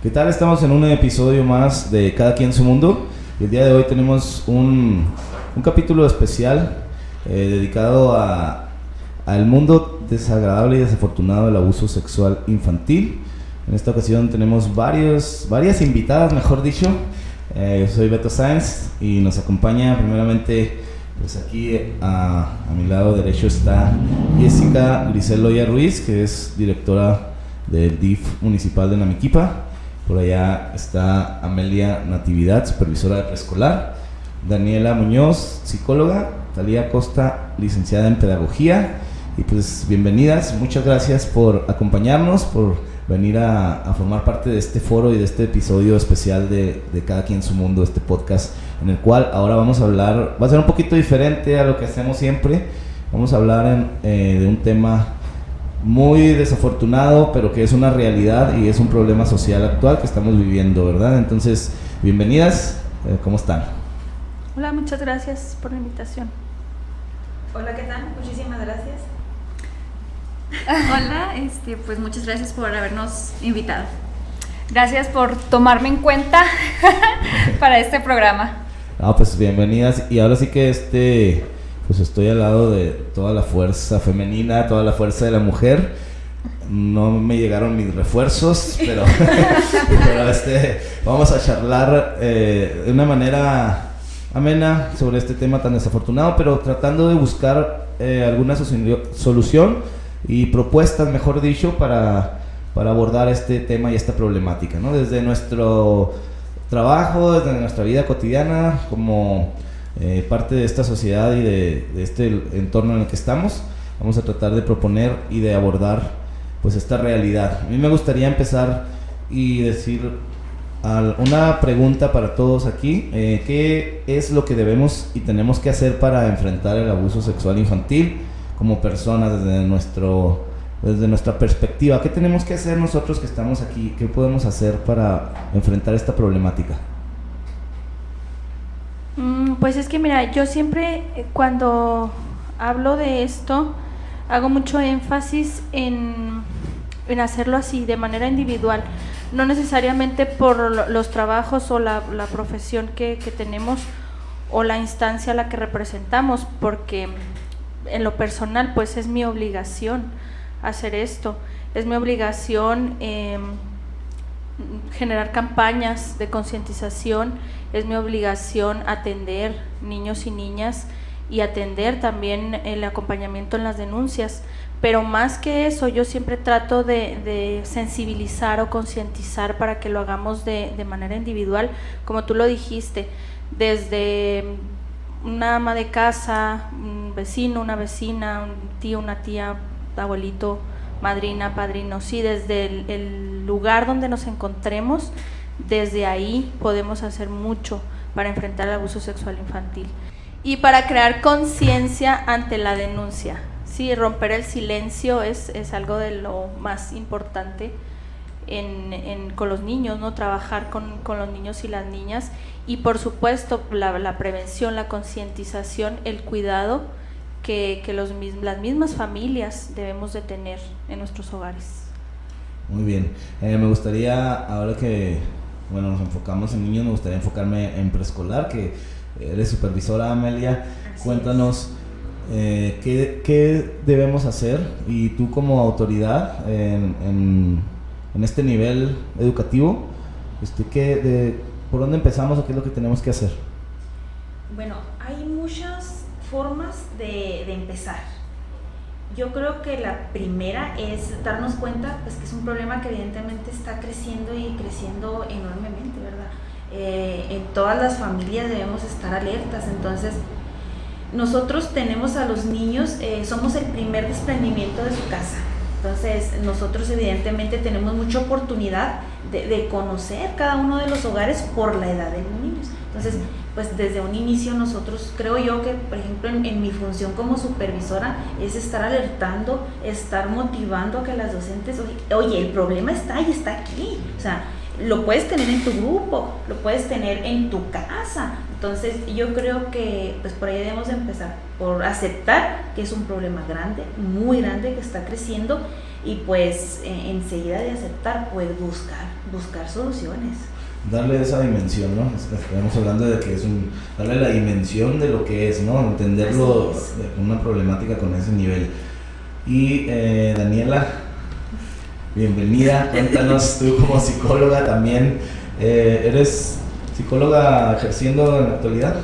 ¿Qué tal? Estamos en un episodio más de Cada Quien Su Mundo. El día de hoy tenemos un capítulo especial dedicado al mundo desagradable y desafortunado del abuso sexual infantil. En esta ocasión tenemos varias invitadas, mejor dicho. Yo soy Beto Sáenz y nos acompaña primeramente, pues aquí a mi lado derecho está Jessica Grisel Loya Ruiz, que es directora del DIF municipal de Namiquipa. Por allá está Amelia Natividad, supervisora de preescolar, Daniela Muñoz, psicóloga, Talía Costa, licenciada en pedagogía. Y pues bienvenidas, muchas gracias por acompañarnos, por venir a formar parte de este foro y de este episodio especial de Cada Quien Su Mundo, este podcast en el cual ahora vamos a hablar, va a ser un poquito diferente a lo que hacemos siempre. Vamos a hablar de un tema muy desafortunado, pero que es una realidad y es un problema social actual que estamos viviendo, ¿verdad? Entonces, bienvenidas, ¿cómo están? Hola, muchas gracias por la invitación. Hola, ¿qué tal? Muchísimas gracias. Hola, pues muchas gracias por habernos invitado. Gracias por tomarme en cuenta para este programa. Pues bienvenidas, y ahora sí que pues estoy al lado de toda la fuerza femenina, toda la fuerza de la mujer. No me llegaron mis refuerzos, pero vamos a charlar de una manera amena sobre este tema tan desafortunado, pero tratando de buscar alguna solución y propuestas, mejor dicho, para abordar este tema y esta problemática, ¿no? Desde nuestro trabajo, desde nuestra vida cotidiana, como parte de esta sociedad y de este entorno en el que estamos, vamos a tratar de proponer y de abordar pues esta realidad. A mí me gustaría empezar y decir una pregunta para todos aquí. ¿Qué es lo que debemos y tenemos que hacer para enfrentar el abuso sexual infantil como personas desde nuestra perspectiva? ¿Qué tenemos que hacer nosotros que estamos aquí? ¿Qué podemos hacer para enfrentar esta problemática? Pues es que mira, yo siempre cuando hablo de esto hago mucho énfasis en hacerlo así, de manera individual, no necesariamente por los trabajos o la profesión que tenemos o la instancia a la que representamos, porque en lo personal pues es mi obligación hacer esto, es mi obligación generar campañas de concientización, es mi obligación atender niños y niñas y atender también el acompañamiento en las denuncias, pero más que eso yo siempre trato de sensibilizar o concientizar para que lo hagamos de manera individual, como tú lo dijiste, desde una ama de casa, un vecino, una vecina, un tío, una tía, abuelito, madrina, padrino, sí, desde el lugar donde nos encontremos, desde ahí podemos hacer mucho para enfrentar el abuso sexual infantil y para crear conciencia ante la denuncia. Sí, romper el silencio es algo de lo más importante con los niños, ¿no? Trabajar con los niños y las niñas, y por supuesto la prevención, la concientización, el cuidado que las mismas familias debemos de tener en nuestros hogares. Muy bien, me gustaría, ahora que nos enfocamos en niños, me gustaría enfocarme en preescolar, que eres supervisora, Amelia. Así cuéntanos qué debemos hacer, y tú como autoridad en este nivel educativo, ¿por dónde empezamos o qué es lo que tenemos que hacer? Bueno, hay muchas formas de empezar. Yo creo que la primera es darnos cuenta pues que es un problema que evidentemente está creciendo y creciendo enormemente, ¿verdad? En todas las familias debemos estar alertas. Entonces nosotros tenemos a los niños, somos el primer desprendimiento de su casa. Entonces nosotros evidentemente tenemos mucha oportunidad de conocer cada uno de los hogares por la edad de los niños. Entonces pues desde un inicio nosotros, creo yo que por ejemplo en mi función como supervisora es estar alertando, estar motivando a que las docentes, oye, el problema está ahí, está aquí, o sea, lo puedes tener en tu grupo, lo puedes tener en tu casa. Entonces yo creo que pues por ahí debemos empezar, por aceptar que es un problema grande, muy grande, que está creciendo, y pues enseguida de aceptar, pues buscar soluciones. Darle esa dimensión, ¿no? Estamos hablando de que es darle la dimensión de lo que es, ¿no? Entenderlo, una problemática con ese nivel. Y Daniela, bienvenida. Cuéntanos, tú como psicóloga también, ¿eres psicóloga ejerciendo en la actualidad?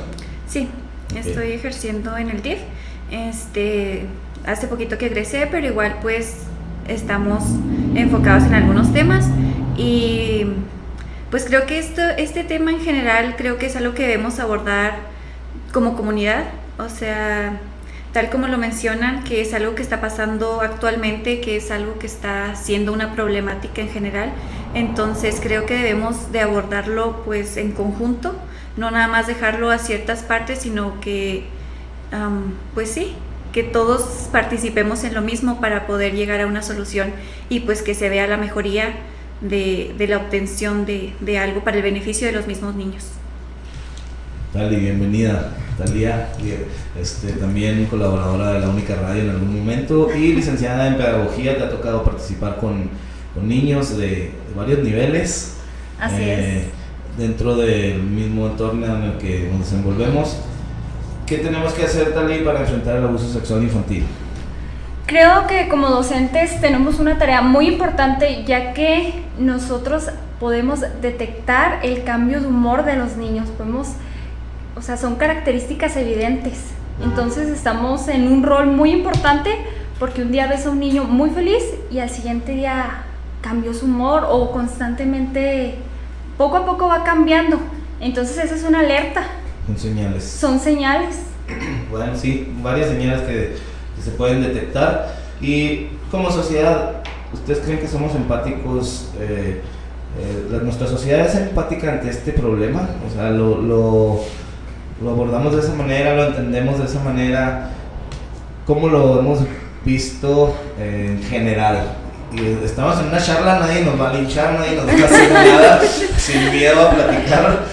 Sí, estoy ejerciendo en el DIF. Hace poquito que egresé, pero igual pues estamos enfocados en algunos temas y pues creo que este tema en general creo que es algo que debemos abordar como comunidad, o sea, tal como lo mencionan, que es algo que está pasando actualmente, que es algo que está siendo una problemática en general. Entonces creo que debemos de abordarlo pues en conjunto, no nada más dejarlo a ciertas partes, sino que pues sí, que todos participemos en lo mismo para poder llegar a una solución y pues que se vea la mejoría de la obtención de algo para el beneficio de los mismos niños. Tali, bienvenida. Talía, también colaboradora de La Única Radio en algún momento y licenciada en Pedagogía. Te ha tocado participar con niños de varios niveles. Así es. Dentro del mismo entorno en el que nos desenvolvemos. ¿Qué tenemos que hacer, Tali, para enfrentar el abuso sexual infantil? Creo que como docentes tenemos una tarea muy importante, ya que nosotros podemos detectar el cambio de humor de los niños, o sea, son características evidentes. Entonces estamos en un rol muy importante porque un día ves a un niño muy feliz y al siguiente día cambió su humor o constantemente, poco a poco va cambiando. Entonces esa es una alerta. Son señales. Bueno, sí, varias señales que se pueden detectar. Y como sociedad, ¿ustedes creen que somos empáticos? ¿Nuestra sociedad es empática ante este problema? O sea, lo abordamos de esa manera, lo entendemos de esa manera. ¿Cómo lo hemos visto en general? Y estamos en una charla, nadie nos va a linchar, nadie nos va a hacer nada, sin miedo a platicar,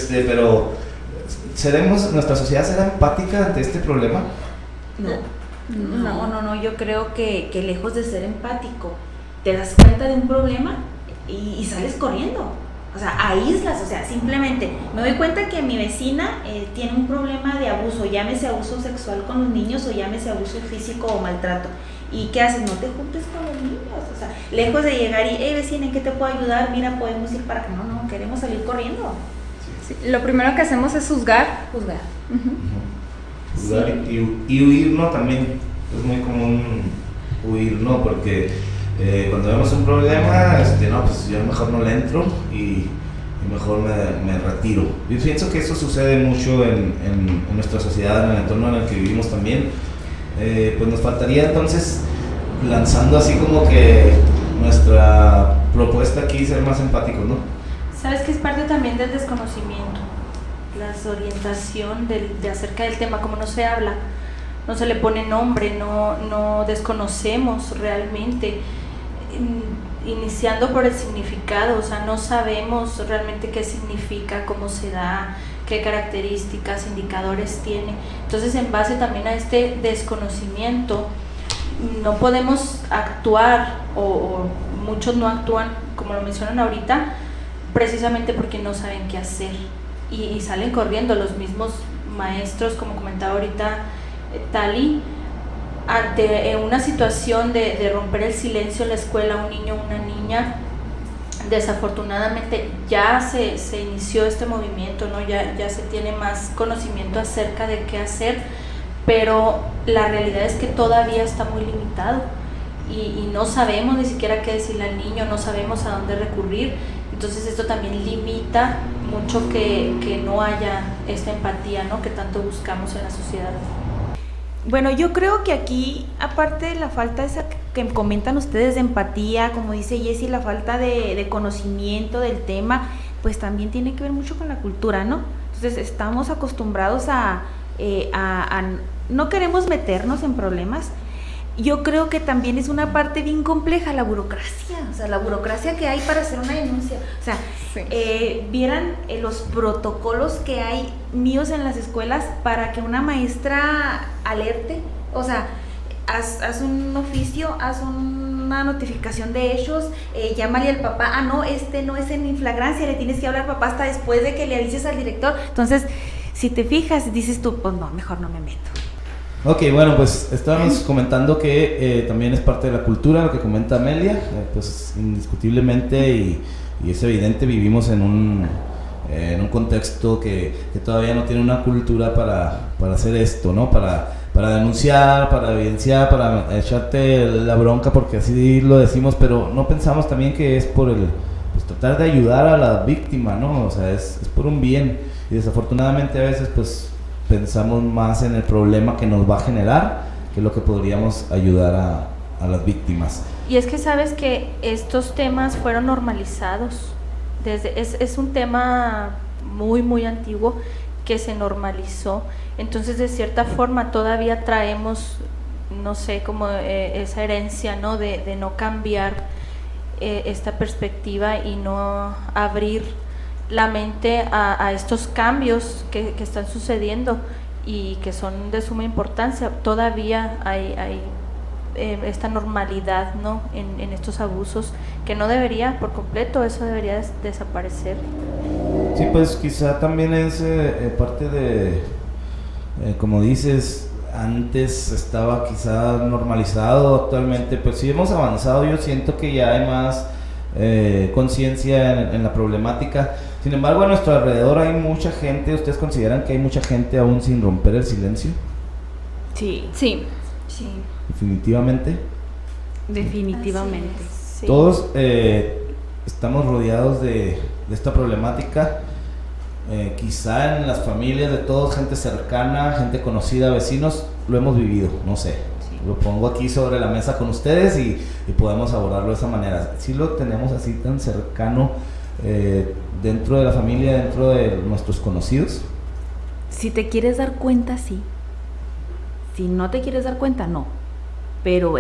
pero ¿nuestra sociedad será empática ante este problema? No, yo creo que lejos de ser empático, te das cuenta de un problema y sales corriendo. O sea, aíslas, o sea, simplemente me doy cuenta que mi vecina tiene un problema de abuso, llámese abuso sexual con los niños o llámese abuso físico o maltrato. ¿Y qué haces? No te juntes con los niños, o sea, lejos de llegar y, hey vecina, ¿en qué te puedo ayudar? Mira, podemos ir para acá. No, queremos salir corriendo. Sí, lo primero que hacemos es juzgar. Juzgar. Juzgar y huir, ¿no? También es muy común huir, ¿no? Porque cuando vemos un problema, no, pues yo mejor no le entro y mejor me retiro. Yo pienso que eso sucede mucho en nuestra sociedad, en el entorno en el que vivimos también. Pues nos faltaría entonces, lanzando así como que nuestra propuesta aquí, ser más empáticos, ¿no? Sabes que es parte también del desconocimiento, la desorientación de acerca del tema, como no se habla, no se le pone nombre, no desconocemos realmente, iniciando por el significado, o sea, no sabemos realmente qué significa, cómo se da, qué características, indicadores tiene. Entonces, en base también a este desconocimiento, no podemos actuar, o muchos no actúan, como lo mencionan ahorita, precisamente porque no saben qué hacer y salen corriendo. Los mismos maestros, como comentaba ahorita Tali, ante una situación de romper el silencio en la escuela, un niño o una niña, desafortunadamente ya se inició este movimiento, ¿no? Ya se tiene más conocimiento acerca de qué hacer, pero la realidad es que todavía está muy limitado y no sabemos ni siquiera qué decirle al niño, no sabemos a dónde recurrir. Entonces esto también limita mucho que no haya esta empatía, ¿no?, que tanto buscamos en la sociedad. Bueno, yo creo que aquí, aparte de la falta esa que comentan ustedes de empatía, como dice Jessie, la falta de conocimiento del tema, pues también tiene que ver mucho con la cultura, ¿no? Entonces estamos acostumbrados a no queremos meternos en problemas. Yo creo que también es una parte bien compleja la burocracia, o sea, la burocracia que hay para hacer una denuncia. O sea, sí. Vieran los protocolos que hay míos en las escuelas para que una maestra alerte. O sea, haz un oficio, haz un una notificación de hechos, llámale al papá, no, no es en inflagrancia, le tienes que hablar al papá hasta después de que le avises al director. Entonces, si te fijas, dices tú, pues no, mejor no me meto. Ok, bueno, pues estábamos comentando que también es parte de la cultura, lo que comenta Amelia, pues indiscutiblemente y es evidente, vivimos en un contexto que todavía no tiene una cultura para hacer esto, ¿no? Para denunciar, para evidenciar, para echarte la bronca, porque así lo decimos, pero no pensamos también que es por pues tratar de ayudar a la víctima, ¿no? O sea, es por un bien, y desafortunadamente a veces pues pensamos más en el problema que nos va a generar que lo que podríamos ayudar a las víctimas. Y es que sabes que estos temas fueron normalizados, es un tema muy muy antiguo que se normalizó, entonces de cierta forma todavía traemos, no sé, como esa herencia, ¿no? de no cambiar esta perspectiva y no abrir la mente a estos cambios que están sucediendo y que son de suma importancia. Todavía hay esta normalidad, ¿no? en estos abusos, que no debería por completo, eso debería desaparecer. Sí, pues quizá también es parte de, como dices, antes estaba quizá normalizado, actualmente pues sí hemos avanzado, yo siento que ya hay más conciencia en la problemática. Sin embargo, a nuestro alrededor hay mucha gente. ¿Ustedes consideran que hay mucha gente aún sin romper el silencio? Sí. Sí. Definitivamente. Definitivamente. Sí. Todos estamos rodeados de esta problemática. Quizá en las familias de todos, gente cercana, gente conocida, vecinos, lo hemos vivido, no sé. Sí. Lo pongo aquí sobre la mesa con ustedes y podemos abordarlo de esa manera. Si lo tenemos así tan cercano, dentro de la familia, dentro de nuestros conocidos. Si te quieres dar cuenta, sí. Si no te quieres dar cuenta, no. Pero o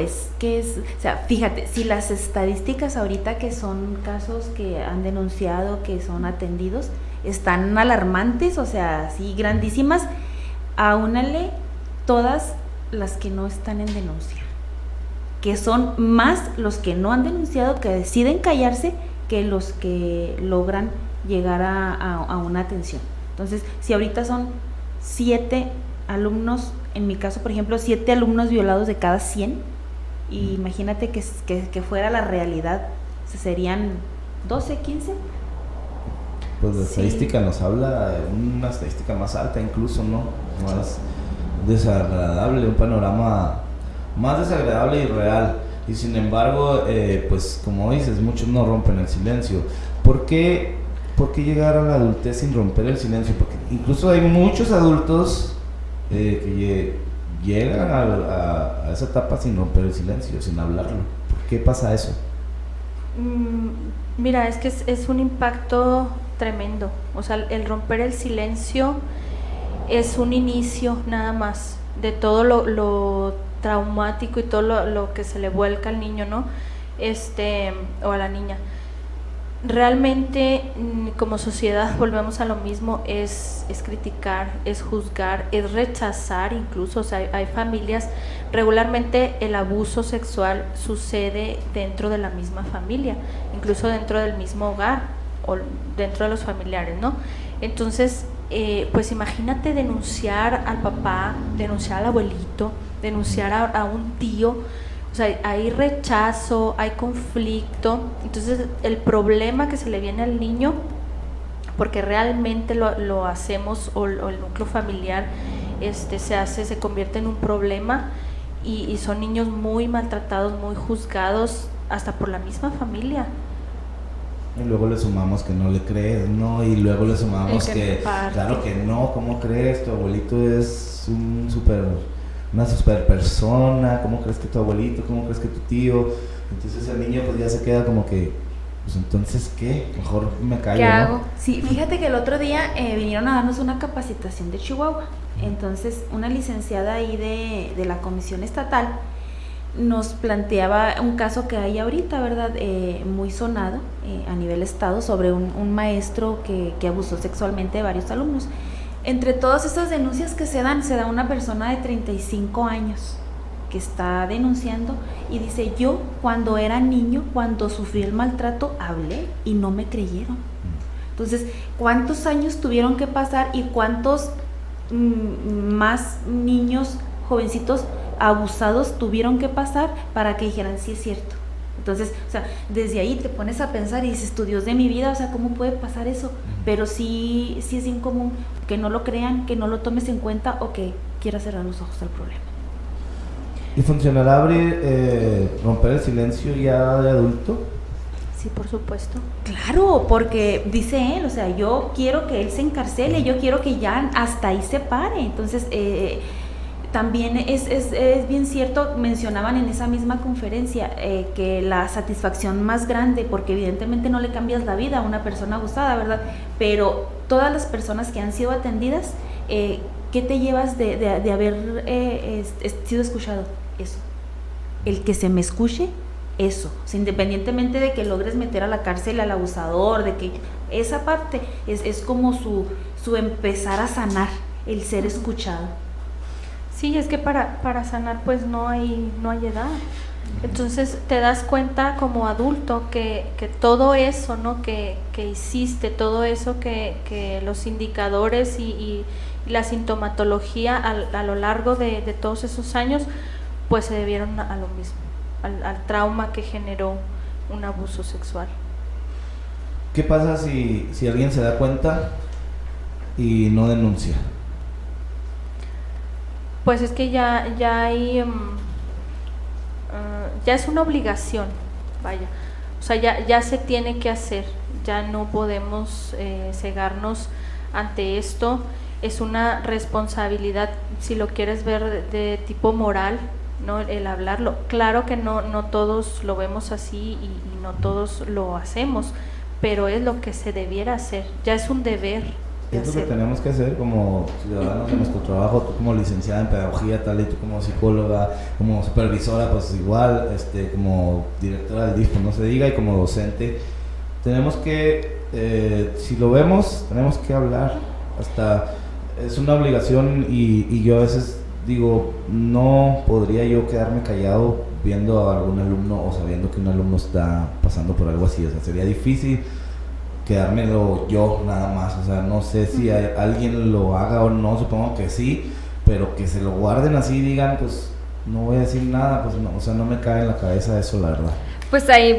sea, fíjate, si las estadísticas ahorita que son casos que han denunciado, que son atendidos, están alarmantes, o sea, sí, grandísimas, aúnale todas las que no están en denuncia, que son más los que no han denunciado, que deciden callarse, que los que logran llegar a una atención. Entonces, si ahorita son 7 alumnos, en mi caso, por ejemplo, 7 alumnos violados de cada 100, y imagínate que fuera la realidad, serían 12, 15. Pues la estadística nos habla de una estadística más alta incluso, ¿no? Más desagradable, un panorama más desagradable y real. Y sin embargo, pues como dices, muchos no rompen el silencio. ¿Por qué llegar a la adultez sin romper el silencio? Porque incluso hay muchos adultos que llegan a esa etapa sin romper el silencio, sin hablarlo. ¿Por qué pasa eso? Mira, es que es un impacto tremendo. O sea, el romper el silencio es un inicio nada más de todo lo traumático y todo lo que se le vuelca al niño, ¿no? O a la niña. Realmente, como sociedad, volvemos a lo mismo, es criticar, es juzgar, es rechazar incluso. O sea, hay familias, regularmente el abuso sexual sucede dentro de la misma familia, incluso dentro del mismo hogar o dentro de los familiares, ¿no? Entonces, pues imagínate denunciar al papá, denunciar al abuelito, denunciar a un tío. O sea, hay rechazo, hay conflicto. Entonces el problema que se le viene al niño, porque realmente lo hacemos, o el núcleo familiar se convierte en un problema, y son niños muy maltratados, muy juzgados hasta por la misma familia. Y luego le sumamos que no le crees, ¿no? Y luego le sumamos que claro que no, ¿cómo crees? Tu abuelito es una super persona, ¿cómo crees que tu abuelito? ¿Cómo crees que tu tío? Entonces el niño pues ya se queda como que, pues entonces ¿qué? Mejor me callo, ¿qué hago? ¿no? Sí, fíjate que el otro día vinieron a darnos una capacitación de Chihuahua. Entonces una licenciada ahí de la Comisión Estatal nos planteaba un caso que hay ahorita, ¿verdad? Muy sonado a nivel estado, sobre un maestro que abusó sexualmente de varios alumnos. Entre todas estas denuncias que se da una persona de 35 años que está denunciando y dice, yo cuando era niño, cuando sufrí el maltrato, hablé y no me creyeron. Entonces, ¿cuántos años tuvieron que pasar y cuántos más niños, jovencitos abusados tuvieron que pasar para que dijeran, sí es cierto? Entonces, o sea, desde ahí te pones a pensar y dices, tú, Dios de mi vida, o sea, ¿cómo puede pasar eso? Pero sí es bien común que no lo crean, que no lo tomes en cuenta o que quieras cerrar los ojos al problema. ¿Y funcionará romper el silencio ya de adulto? Sí, por supuesto. Claro, porque dice él, o sea, yo quiero que él se encarcele, yo quiero que ya hasta ahí se pare. Entonces, también es bien cierto, mencionaban en esa misma conferencia que la satisfacción más grande, porque evidentemente no le cambias la vida a una persona abusada, ¿verdad? Pero todas las personas que han sido atendidas, ¿qué te llevas de haber sido escuchado? Eso. El que se me escuche, eso. O sea, independientemente de que logres meter a la cárcel al abusador, de que esa parte es como su empezar a sanar, el ser escuchado. Sí, es que para sanar pues no hay edad. Entonces te das cuenta como adulto que todo eso, ¿no? que hiciste, todo eso que los indicadores y la sintomatología a lo largo de todos esos años, pues se debieron a lo mismo, al trauma que generó un abuso sexual. ¿Qué pasa si alguien se da cuenta y no denuncia? Pues es que ya hay, ya es una obligación, vaya, o sea, ya se tiene que hacer, ya no podemos cegarnos ante esto, es una responsabilidad, si lo quieres ver de tipo moral, ¿no? El hablarlo, claro que no todos lo vemos así y no todos lo hacemos, pero es lo que se debiera hacer, ya es un deber. Es lo que tenemos que hacer como ciudadanos de nuestro trabajo, tú como licenciada en pedagogía tal y tú como psicóloga, como supervisora pues igual, como directora del DIF, no se diga, y como docente, tenemos que, si lo vemos, tenemos que hablar, hasta es una obligación y yo a veces digo, no podría yo quedarme callado viendo a algún alumno o sabiendo que un alumno está pasando por algo así, o sea, sería difícil quedármelo yo nada más, o sea, no sé si alguien lo haga o no, supongo que sí, pero que se lo guarden así y digan, pues no voy a decir nada, pues no, o sea, no me cae en la cabeza eso, la verdad. Pues ahí,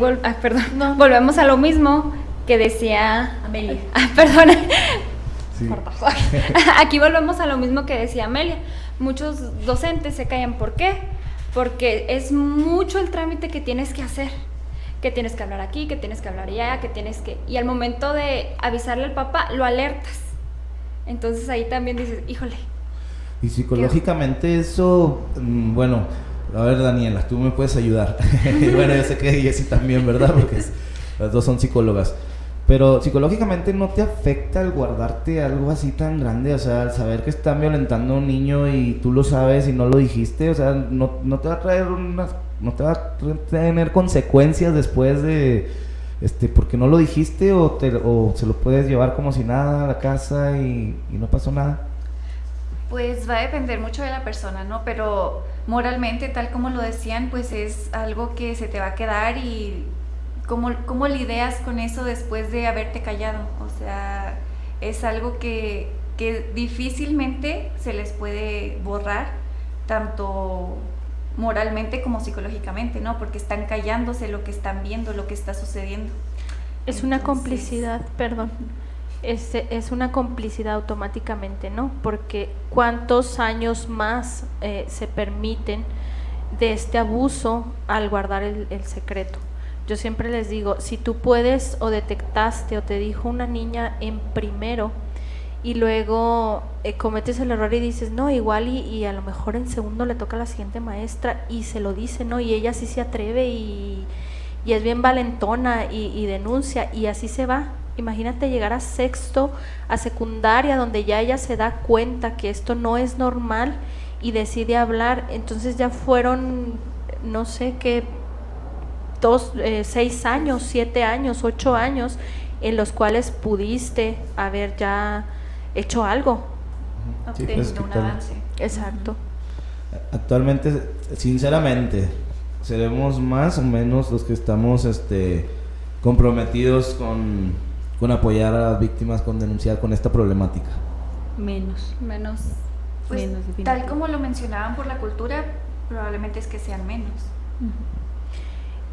volvemos a lo mismo que decía Amelia. Perdona. Sí. Aquí volvemos a lo mismo que decía Amelia. Muchos docentes se callan, ¿por qué? Porque es mucho el trámite que tienes que hacer. Que tienes que hablar aquí, que tienes que hablar allá, y al momento de avisarle al papá, lo alertas. Entonces ahí también dices, híjole. Y psicológicamente eso, bueno, a ver Daniela, tú me puedes ayudar. Bueno, yo sé que Jessie también, ¿verdad? Porque las dos son psicólogas. Pero psicológicamente no te afecta el guardarte algo así tan grande, o sea, el saber que están violentando a un niño y tú lo sabes y no lo dijiste, o sea, no te va a traer no te va a tener consecuencias después de porque no lo dijiste o se lo puedes llevar como si nada a la casa y no pasó nada. Pues va a depender mucho de la persona, ¿no? Pero moralmente, tal como lo decían, pues es algo que se te va a quedar y ¿cómo lidias con eso después de haberte callado? O sea, es algo que difícilmente se les puede borrar, tanto moralmente como psicológicamente, ¿no? Porque están callándose lo que están viendo, lo que está sucediendo. Es una complicidad, perdón, es una complicidad automáticamente, ¿no? Porque ¿cuántos años más se permiten de este abuso al guardar el secreto? Yo siempre les digo, si tú puedes o detectaste o te dijo una niña en primero y luego cometes el error y dices, no, igual y a lo mejor en segundo le toca a la siguiente maestra y se lo dice, ¿no? Y ella sí se atreve y es bien valentona y denuncia y así se va. Imagínate llegar a sexto, a secundaria, donde ya ella se da cuenta que esto no es normal y decide hablar. Entonces ya fueron, no sé qué, 6 años, 7 años, 8 años en los cuales pudiste haber ya hecho algo. Sí, Obteniendo un avance. Exacto. Actualmente, sinceramente, seremos más o menos los que estamos comprometidos con apoyar a las víctimas, con denunciar con esta problemática. Menos. Pues, Menos, tal definitivamente. como lo mencionaban por la cultura, probablemente es que sean menos.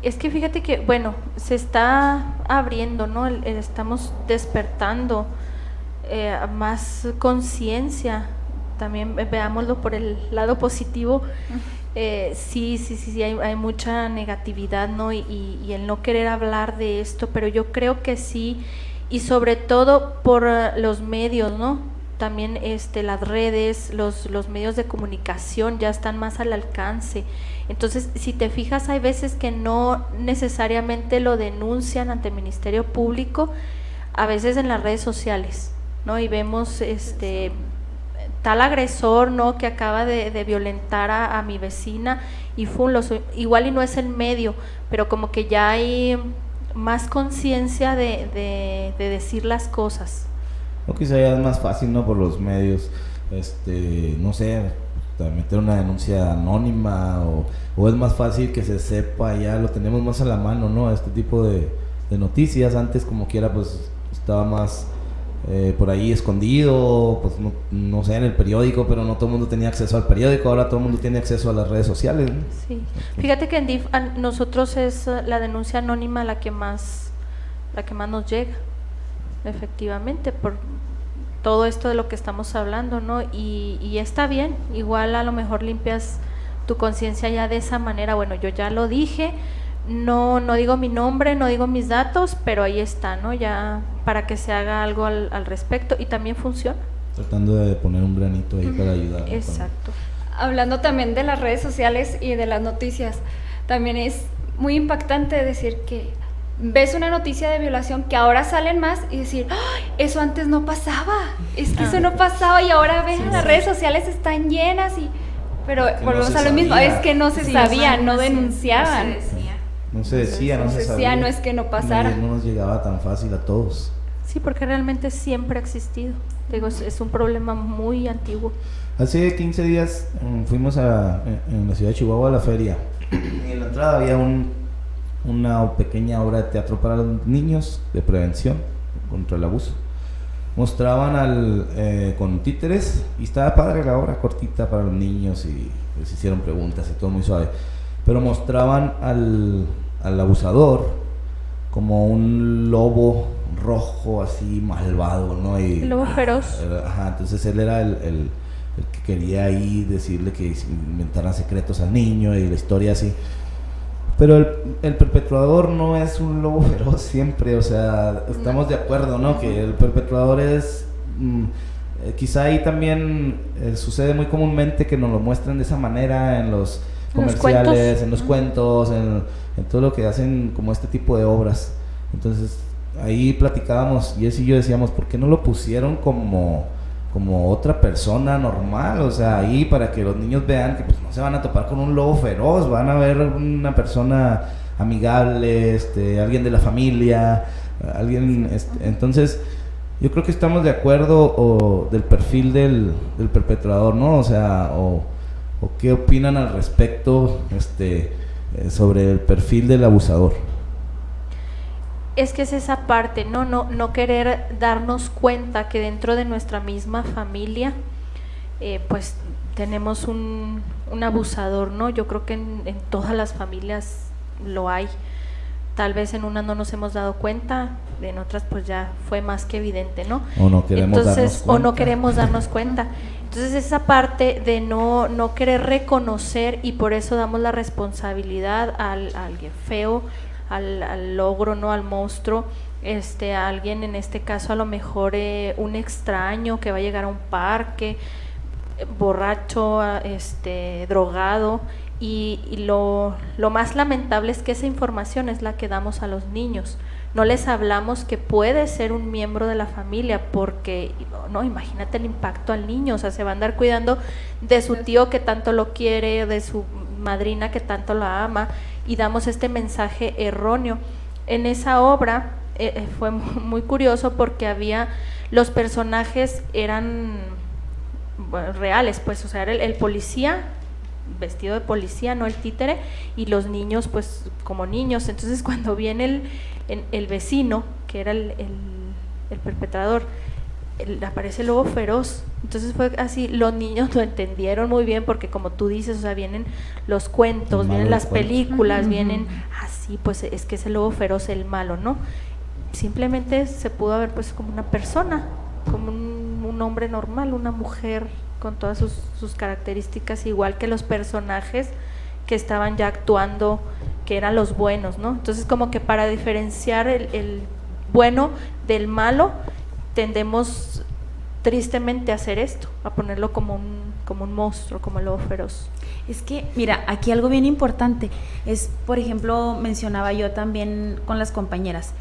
Es que fíjate que, bueno, se está abriendo, ¿no? Estamos despertando a más conciencia. También veámoslo por el lado positivo. Sí, hay mucha negatividad, ¿no? Y el no querer hablar de esto, pero yo creo que sí, y sobre todo por los medios, ¿no? También las redes, los medios de comunicación ya están más al alcance. Entonces, si te fijas, hay veces que no necesariamente lo denuncian ante el Ministerio Público, a veces en las redes sociales, ¿no? Y vemos tal agresor, ¿no? Que acaba de violentar a mi vecina y igual y no es el medio, pero como que ya hay más conciencia de decir las cosas. O quizá ya es más fácil, ¿no? Por los medios, no sé, meter una denuncia anónima o es más fácil que se sepa, ya lo tenemos más a la mano, ¿no? Este tipo de noticias. Antes, como quiera, pues estaba más por ahí escondido, pues no sé, en el periódico, pero no todo el mundo tenía acceso al periódico. Ahora todo el mundo tiene acceso a las redes sociales, ¿no? Sí, fíjate que en DIF nosotros es la denuncia anónima la que más nos llega, efectivamente, por todo esto de lo que estamos hablando, ¿no? Y está bien, igual a lo mejor limpias tu conciencia ya de esa manera. Bueno, yo ya lo dije, no digo mi nombre, no digo mis datos, pero ahí está, ¿no? Ya para que se haga algo al respecto, y también funciona. Tratando de poner un granito ahí para ayudar, ¿no? Exacto. Hablando también de las redes sociales y de las noticias, también es muy impactante decir que ves una noticia de violación que ahora salen más y decir, ¡ay! Eso antes no pasaba, es que eso no pasaba, y ahora ves las redes sociales están llenas pero volvemos a lo mismo, es que no se sabía, no denunciaban. No se decía, no se sabía. No es que no pasara. No nos llegaba tan fácil a todos. Sí, porque realmente siempre ha existido. Digo, es un problema muy antiguo. Hace 15 días fuimos en la ciudad de Chihuahua a la feria. Y en la entrada había una pequeña obra de teatro para los niños de prevención contra el abuso. Mostraban con títeres, y estaba padre la obra, cortita para los niños, y les hicieron preguntas y todo muy suave. Pero mostraban al abusador como un lobo rojo así malvado, ¿no? Y, el lobo feroz. Ajá, entonces él era el que quería ahí decirle que inventaran secretos al niño y la historia así. Pero el perpetuador no es un lobo feroz siempre, o sea, estamos de acuerdo, ¿no? Que el perpetuador es... quizá ahí también sucede muy comúnmente que nos lo muestren de esa manera en los comerciales, en los cuentos, en todo lo que hacen como este tipo de obras. Entonces, ahí platicábamos, Jess y yo decíamos, ¿por qué no lo pusieron como otra persona normal? O sea, ahí para que los niños vean que pues no se van a topar con un lobo feroz, van a ver una persona amigable, alguien de la familia, alguien, entonces yo creo que estamos de acuerdo del perfil del perpetrador, ¿no? O sea, o qué opinan al respecto sobre el perfil del abusador. Es que es esa parte, no querer darnos cuenta que dentro de nuestra misma familia pues tenemos un abusador, ¿no? Yo creo que en todas las familias lo hay. Tal vez en unas no nos hemos dado cuenta, en otras pues ya fue más que evidente, ¿no? O no queremos darnos cuenta. O no queremos darnos cuenta. Entonces esa parte de no querer reconocer, y por eso damos la responsabilidad a alguien feo, al logro, ¿no? Al monstruo, a alguien, en este caso a lo mejor un extraño que va a llegar a un parque, borracho, drogado, y lo más lamentable es que esa información es la que damos a los niños. No les hablamos que puede ser un miembro de la familia, porque no, imagínate el impacto al niño, o sea, se va a andar cuidando de su tío que tanto lo quiere, de su madrina que tanto la ama, y damos este mensaje erróneo. En esa obra fue muy curioso porque los personajes eran reales, pues, o sea, era el policía vestido de policía, no el títere, y los niños pues como niños. Entonces cuando viene el vecino, que era el perpetrador, aparece el lobo feroz. Entonces fue así, los niños lo entendieron muy bien, porque como tú dices, o sea, vienen los cuentos, vienen las películas, vienen así, pues es que es el lobo feroz, el malo, ¿no? Simplemente se pudo ver pues como una persona, como un hombre normal, una mujer con todas sus características, igual que los personajes que estaban ya actuando, que eran los buenos, ¿no? Entonces como que para diferenciar el bueno del malo, tendemos tristemente a hacer esto, a ponerlo como un monstruo, como el lobo feroz. Es que, mira, aquí algo bien importante es, por ejemplo, mencionaba yo también con las compañeras,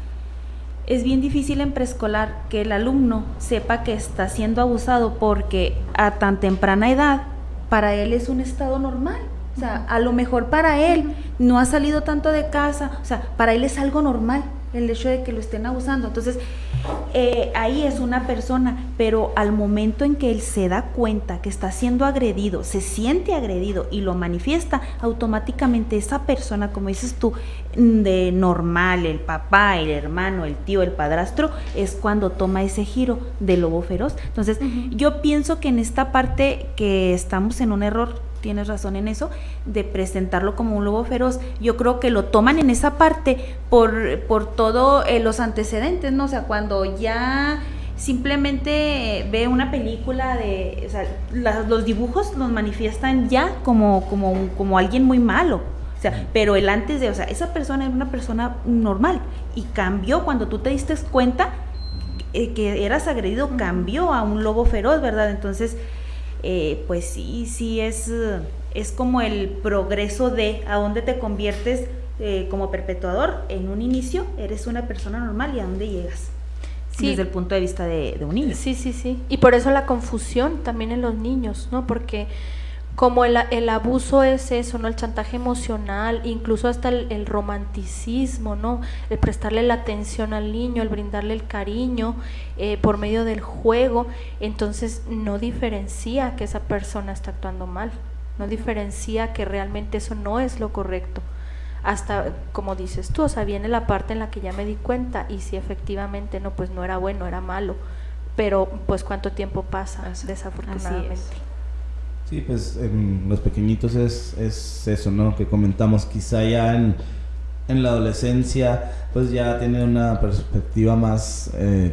es bien difícil en preescolar que el alumno sepa que está siendo abusado, porque a tan temprana edad para él es un estado normal. O sea, a lo mejor para él no ha salido tanto de casa, o sea, para él es algo normal el hecho de que lo estén abusando. Entonces, ahí es una persona, pero al momento en que él se da cuenta que está siendo agredido, se siente agredido y lo manifiesta, automáticamente esa persona, como dices tú, de normal, el papá, el hermano, el tío, el padrastro, es cuando toma ese giro de lobo feroz. Entonces, yo pienso que en esta parte que estamos en un error, tienes razón en eso, de presentarlo como un lobo feroz. Yo creo que lo toman en esa parte por todo los antecedentes, ¿no? O sea, cuando ya simplemente ve una película de, o sea, los dibujos los manifiestan ya como alguien muy malo. O sea, pero el antes de, o sea, esa persona era una persona normal y cambió cuando tú te diste cuenta que eras agredido, cambió a un lobo feroz, ¿verdad? Entonces, pues sí es como el progreso de a dónde te conviertes como perpetuador. En un inicio eres una persona normal y a dónde llegas, desde el punto de vista de un niño. Sí, y por eso la confusión también en los niños, ¿no? Porque como el abuso es eso, ¿no? El chantaje emocional, incluso hasta el romanticismo, ¿no? El prestarle la atención al niño, el brindarle el cariño por medio del juego. Entonces no diferencia que esa persona está actuando mal, no diferencia que realmente eso no es lo correcto. Hasta, como dices tú, o sea, viene la parte en la que ya me di cuenta y si efectivamente no, pues no era bueno, era malo, pero pues cuánto tiempo pasa, desafortunadamente. Sí, pues en los pequeñitos es eso, ¿no? Que comentamos, quizá ya en la adolescencia pues ya tiene una perspectiva más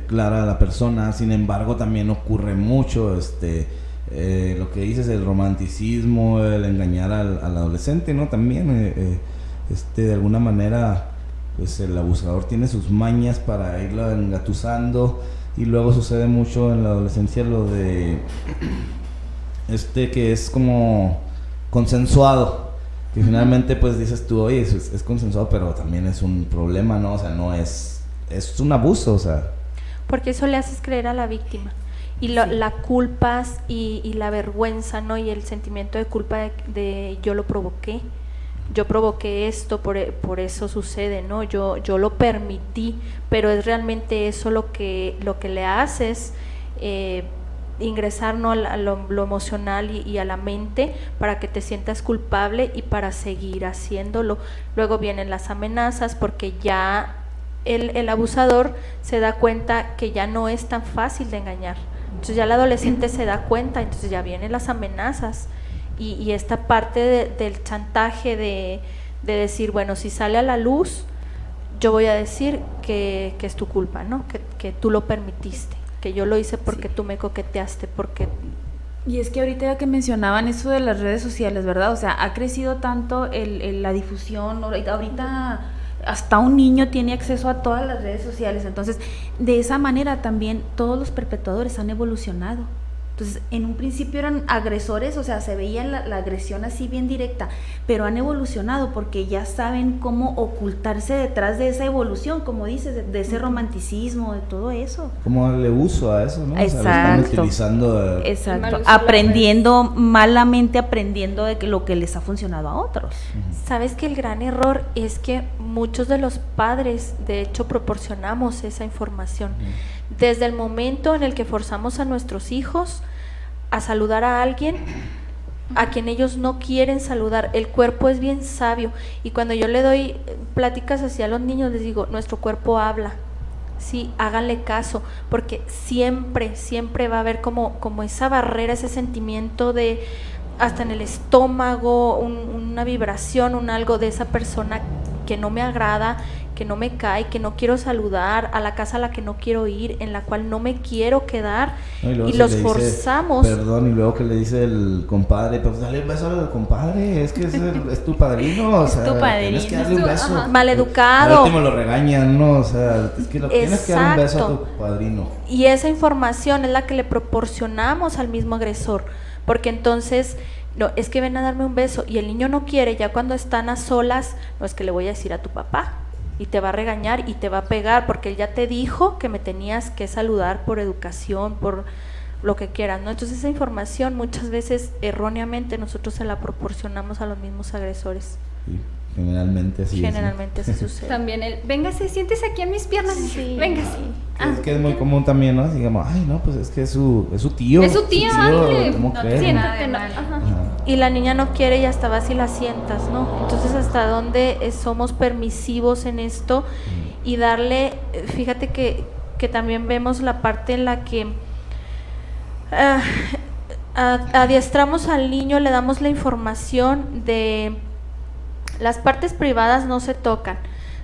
clara de la persona. Sin embargo, también ocurre mucho lo que dices, el romanticismo, el engañar al adolescente, ¿no? También de alguna manera pues el abusador tiene sus mañas para irlo engatusando, y luego sucede mucho en la adolescencia lo de que es como consensuado, que finalmente pues dices tú, oye, es consensuado, pero también es un problema, ¿no? O sea, no es un abuso, o sea. Porque eso le haces creer a la víctima, y la culpas y la vergüenza, ¿no? Y el sentimiento de culpa de yo lo provoqué, yo provoqué esto, por eso sucede, ¿no? Yo lo permití, pero es realmente eso lo que le haces ingresar, ¿no? a lo emocional y a la mente, para que te sientas culpable y para seguir haciéndolo. Luego vienen las amenazas, porque ya el abusador se da cuenta que ya no es tan fácil de engañar. Entonces ya el adolescente se da cuenta, entonces ya vienen las amenazas y esta parte del chantaje de decir, bueno, si sale a la luz, yo voy a decir que es tu culpa, ¿no? Que tú lo permitiste, que yo lo hice porque tú me coqueteaste, porque... Y es que ahorita ya que mencionaban eso de las redes sociales, ¿verdad? O sea, ha crecido tanto la difusión, ahorita hasta un niño tiene acceso a todas las redes sociales. Entonces, de esa manera también todos los perpetuadores han evolucionado. Entonces, en un principio eran agresores, o sea, se veía la agresión así bien directa, pero han evolucionado porque ya saben cómo ocultarse detrás de esa evolución, como dices, de ese romanticismo, de todo eso. Cómo darle uso a eso, ¿no? Exacto. O sea, lo están utilizando. Exacto. Malamente aprendiendo de lo que les ha funcionado a otros. Sabes que el gran error es que muchos de los padres, de hecho, proporcionamos esa información. Desde el momento en el que forzamos a nuestros hijos a saludar a alguien, a quien ellos no quieren saludar. El cuerpo es bien sabio, y cuando yo le doy pláticas así a los niños, les digo, nuestro cuerpo habla. Sí, háganle caso, porque siempre va a haber como esa barrera, ese sentimiento de, hasta en el estómago, una vibración, un algo de esa persona que no me agrada, que no me cae, que no quiero saludar, a la casa a la que no quiero ir, en la cual no me quiero quedar, No, y si los le dice, forzamos. perdón, y luego que le dice el compadre, pues dale un beso al compadre, es que es tu padrino, o sea, tu padrino, tienes que darle un beso. ajá. Maleducado. Al último lo regañan, ¿no? O sea, es que tienes que dar un beso a tu padrino. Y esa información es la que le proporcionamos al mismo agresor, porque entonces, no, es que ven a darme un beso, y el niño no quiere, ya cuando están a solas, no, es que le voy a decir a tu papá, y te va a regañar y te va a pegar, porque él ya te dijo que me tenías que saludar por educación, por lo que quieras, ¿no? Entonces esa información muchas veces erróneamente nosotros se la proporcionamos a los mismos agresores. Sí, generalmente así Generalmente así sucede. También véngase, siéntese aquí en mis piernas, Sí. véngase. Es que es muy común también, ¿no? Digamos, ay, no, pues es que es su tío. Es su tío, ándale. ¿Cómo No crees? tiene no? nada de no, malo. ajá. Ajá. Y la niña no quiere y hasta vas y la sientas, ¿no? Entonces, ¿hasta dónde somos permisivos en esto? Y darle, fíjate que también vemos la parte en la que adiestramos al niño, le damos la información de las partes privadas no se tocan,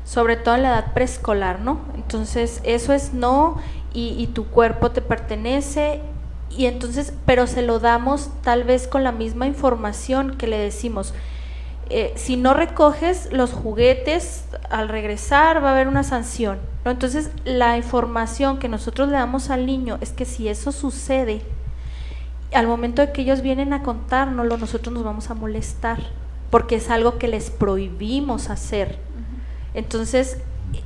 sobre todo en la edad preescolar, ¿no? Entonces, eso es no, y tu cuerpo te pertenece. Y entonces, pero se lo damos tal vez con la misma información que le decimos, si no recoges los juguetes al regresar va a haber una sanción, ¿no? Entonces la información que nosotros le damos al niño es que si eso sucede, al momento de que ellos vienen a contárnoslo, nosotros nos vamos a molestar, porque es algo que les prohibimos hacer. Entonces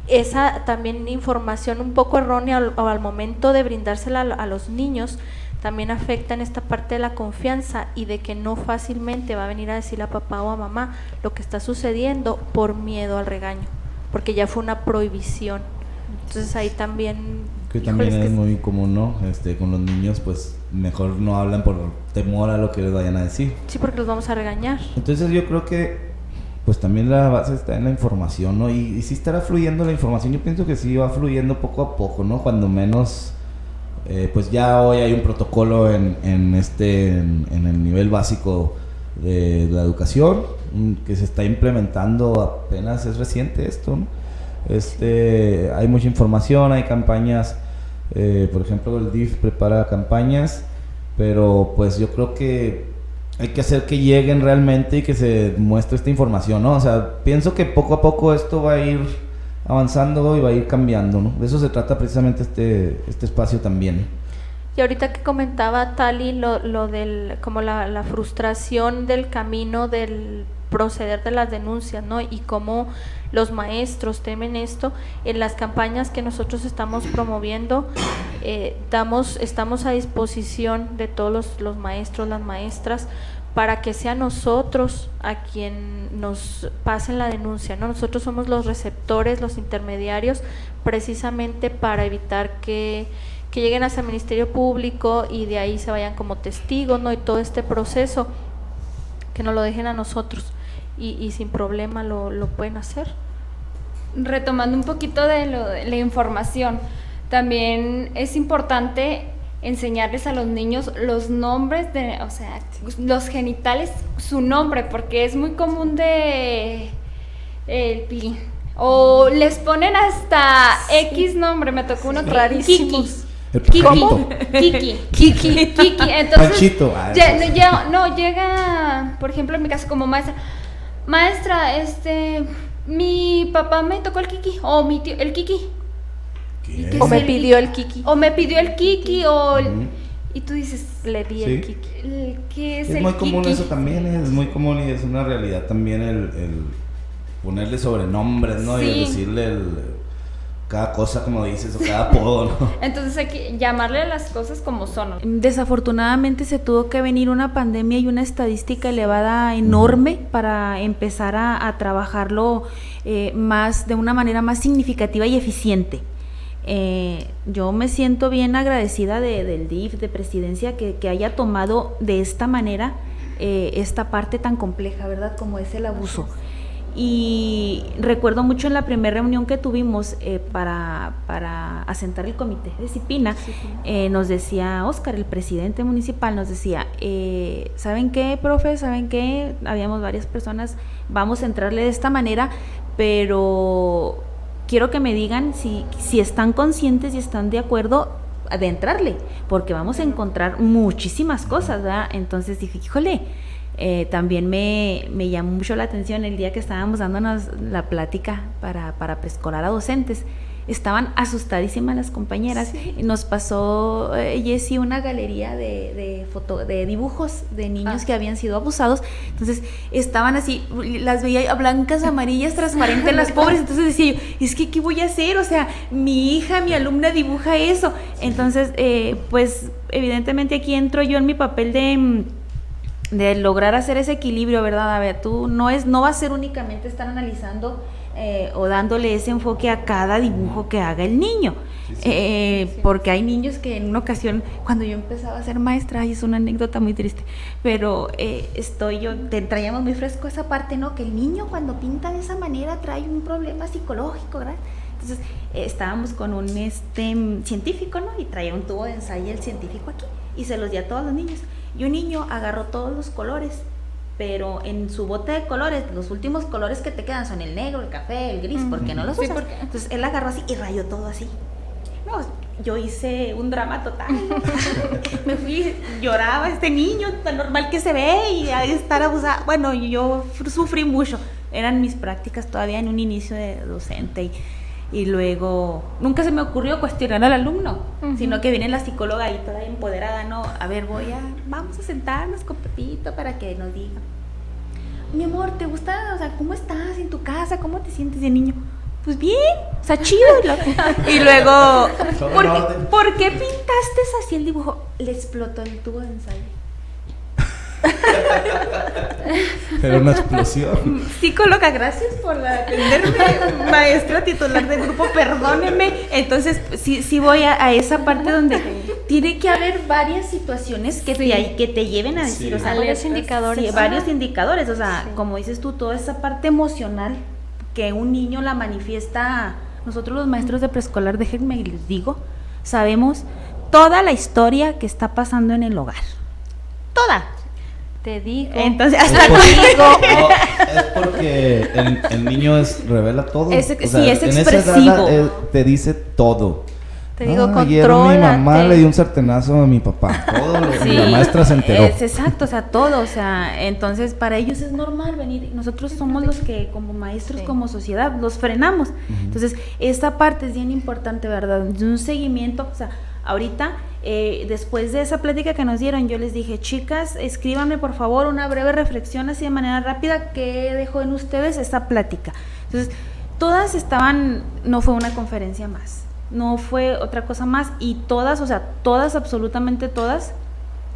esa también información un poco errónea al momento de brindársela a los niños también afecta en esta parte de la confianza y de que no fácilmente va a venir a decirle a papá o a mamá lo que está sucediendo por miedo al regaño, porque ya fue una prohibición. Entonces ahí también... Que también híjoles, es muy común, ¿no? Con los niños, pues mejor no hablan por temor a lo que les vayan a decir. Sí, porque los vamos a regañar. Entonces yo creo que pues también la base está en la información, ¿no? Y sí estará fluyendo la información, yo pienso que sí va fluyendo poco a poco, ¿no? Cuando menos, pues ya hoy hay un protocolo en el nivel básico de la educación que se está implementando, apenas es reciente esto, ¿no? Hay mucha información, hay campañas, por ejemplo el DIF prepara campañas, pero pues yo creo que hay que hacer que lleguen realmente y que se muestre esta información, ¿no? O sea, pienso que poco a poco esto va a ir avanzando y va a ir cambiando, ¿no? De eso se trata precisamente este espacio también. Y ahorita que comentaba Tali lo del, como la frustración del camino del proceder de las denuncias, ¿no? Y cómo los maestros temen esto. En las campañas que nosotros estamos promoviendo, estamos a disposición de todos los maestros, las maestras, para que sea nosotros a quien nos pasen la denuncia, ¿no? Nosotros somos los receptores, los intermediarios, precisamente para evitar que lleguen hasta el Ministerio Público y de ahí se vayan como testigos, ¿no? Y todo este proceso, que nos lo dejen a nosotros y sin problema lo pueden hacer. Retomando un poquito de la información, también es importante enseñarles a los niños los nombres o sea, los genitales, su nombre, porque es muy común o les ponen hasta X nombre, me tocó uno rarísimos. Kiki. Entonces, Panchito. Llega, por ejemplo, en mi caso como maestra, mi papá me tocó el Kiki, o mi tío, el Kiki. ¿Qué? O me pidió el Kiki. O me pidió el Kiki, y tú dices, Le di el Kiki. ¿qué es Es el muy común Kiki? eso también, es muy común y es una realidad también el ponerle sobrenombres, ¿no? Sí. Y decirle cada cosa como dices o cada apodo, ¿no? Entonces hay que llamarle a las cosas como son, ¿no? Desafortunadamente se tuvo que venir una pandemia y una estadística elevada enorme para empezar a trabajarlo de una manera más significativa y eficiente. Yo me siento bien agradecida del DIF, de Presidencia, que haya tomado de esta manera esta parte tan compleja, ¿verdad? Como es el abuso. Y recuerdo mucho en la primera reunión que tuvimos para asentar el comité de disciplina, nos decía Óscar, el presidente municipal, nos decía, ¿saben qué, profe? ¿Saben qué? Habíamos varias personas, vamos a entrarle de esta manera, pero quiero que me digan si están conscientes y están de acuerdo de entrarle, porque vamos a encontrar muchísimas cosas, ¿verdad? Entonces dije, híjole, también me llamó mucho la atención el día que estábamos dándonos la plática para preescolar a docentes. Estaban asustadísimas las compañeras. Sí. Nos pasó Jessie una galería de dibujos de niños que habían sido abusados. Entonces estaban así, las veía blancas, amarillas, transparentes las pobres. Entonces decía yo, es que ¿qué voy a hacer? O sea, mi alumna dibuja eso. Entonces, pues evidentemente aquí entro yo en mi papel de lograr hacer ese equilibrio, ¿verdad? A ver, tú no va a ser únicamente estar analizando o dándole ese enfoque a cada dibujo que haga el niño, porque hay niños que en una ocasión, cuando yo empezaba a ser maestra, y es una anécdota muy triste, pero traíamos muy fresco esa parte, ¿no? Que el niño cuando pinta de esa manera trae un problema psicológico, ¿verdad? Entonces estábamos con un científico, ¿no? Y traía un tubo de ensayo el científico aquí, y se los di a todos los niños. Y un niño agarró todos los colores, pero en su bote de colores, los últimos colores que te quedan son el negro, el café, el gris, porque no los usas. Entonces él agarró así y rayó todo así. No, yo hice un drama total. Me fui, lloraba este niño tan normal que se ve y a estar abusado. Bueno, yo sufrí mucho. Eran mis prácticas todavía en un inicio de docente y luego nunca se me ocurrió cuestionar al alumno, sino que viene la psicóloga ahí toda empoderada, no, a ver, vamos a sentarnos con Pepito para que nos diga, mi amor, ¿te gusta? O sea, ¿cómo estás en tu casa? ¿Cómo te sientes de niño? Pues bien, o sea, chido. Y luego, ¿por qué pintaste así el dibujo? Le explotó el tubo de ensayo. Era una explosión. Psicóloga, gracias por atenderme, maestra titular del grupo, perdóneme. Entonces, sí voy a esa parte donde tiene que haber varias situaciones que te lleven a decir, o sea, varios indicadores. Sí, varios indicadores, o sea, como dices tú, toda esa parte emocional que un niño la manifiesta. Nosotros los maestros de preescolar, déjenme les digo, sabemos toda la historia que está pasando en el hogar. Toda. Te digo. Entonces, hasta es porque el niño revela todo. Es expresivo. En esa edad, te dice todo. Te digo, ayer mi mamá le dio un sartenazo a mi papá. Todo la maestra se enteró. Exacto, o sea, todo. O sea, entonces para ellos es normal venir. Nosotros somos los que como maestros, como sociedad, los frenamos. Entonces, esta parte es bien importante, ¿verdad? De un seguimiento, o sea, ahorita, después de esa plática que nos dieron, yo les dije, chicas, escríbanme por favor una breve reflexión así de manera rápida que dejó en ustedes esta plática. Entonces, todas estaban, no fue una conferencia más, no fue otra cosa más, y todas, o sea, todas, absolutamente todas,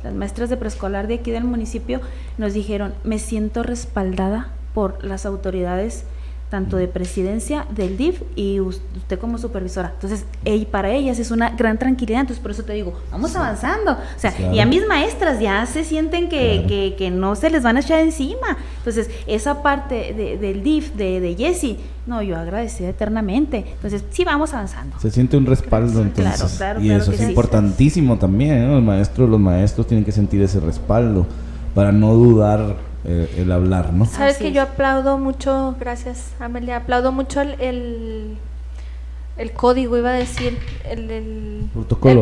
las maestras de preescolar de aquí del municipio nos dijeron, me siento respaldada por las autoridades tanto de presidencia, del DIF y usted como supervisora. Entonces, para ellas es una gran tranquilidad. Entonces, por eso te digo, vamos avanzando. O sea, claro. Y a mis maestras ya se sienten que no se les van a echar encima. Entonces, esa parte del DIF, de Jessie, no, yo agradecida eternamente. Entonces, sí vamos avanzando. Se siente un respaldo, entonces. Claro, y eso es importantísimo también, ¿no? Los maestros tienen que sentir ese respaldo para no dudar el hablar, ¿no? Sabes que yo aplaudo mucho, gracias Amelia, aplaudo mucho el código, iba a decir, el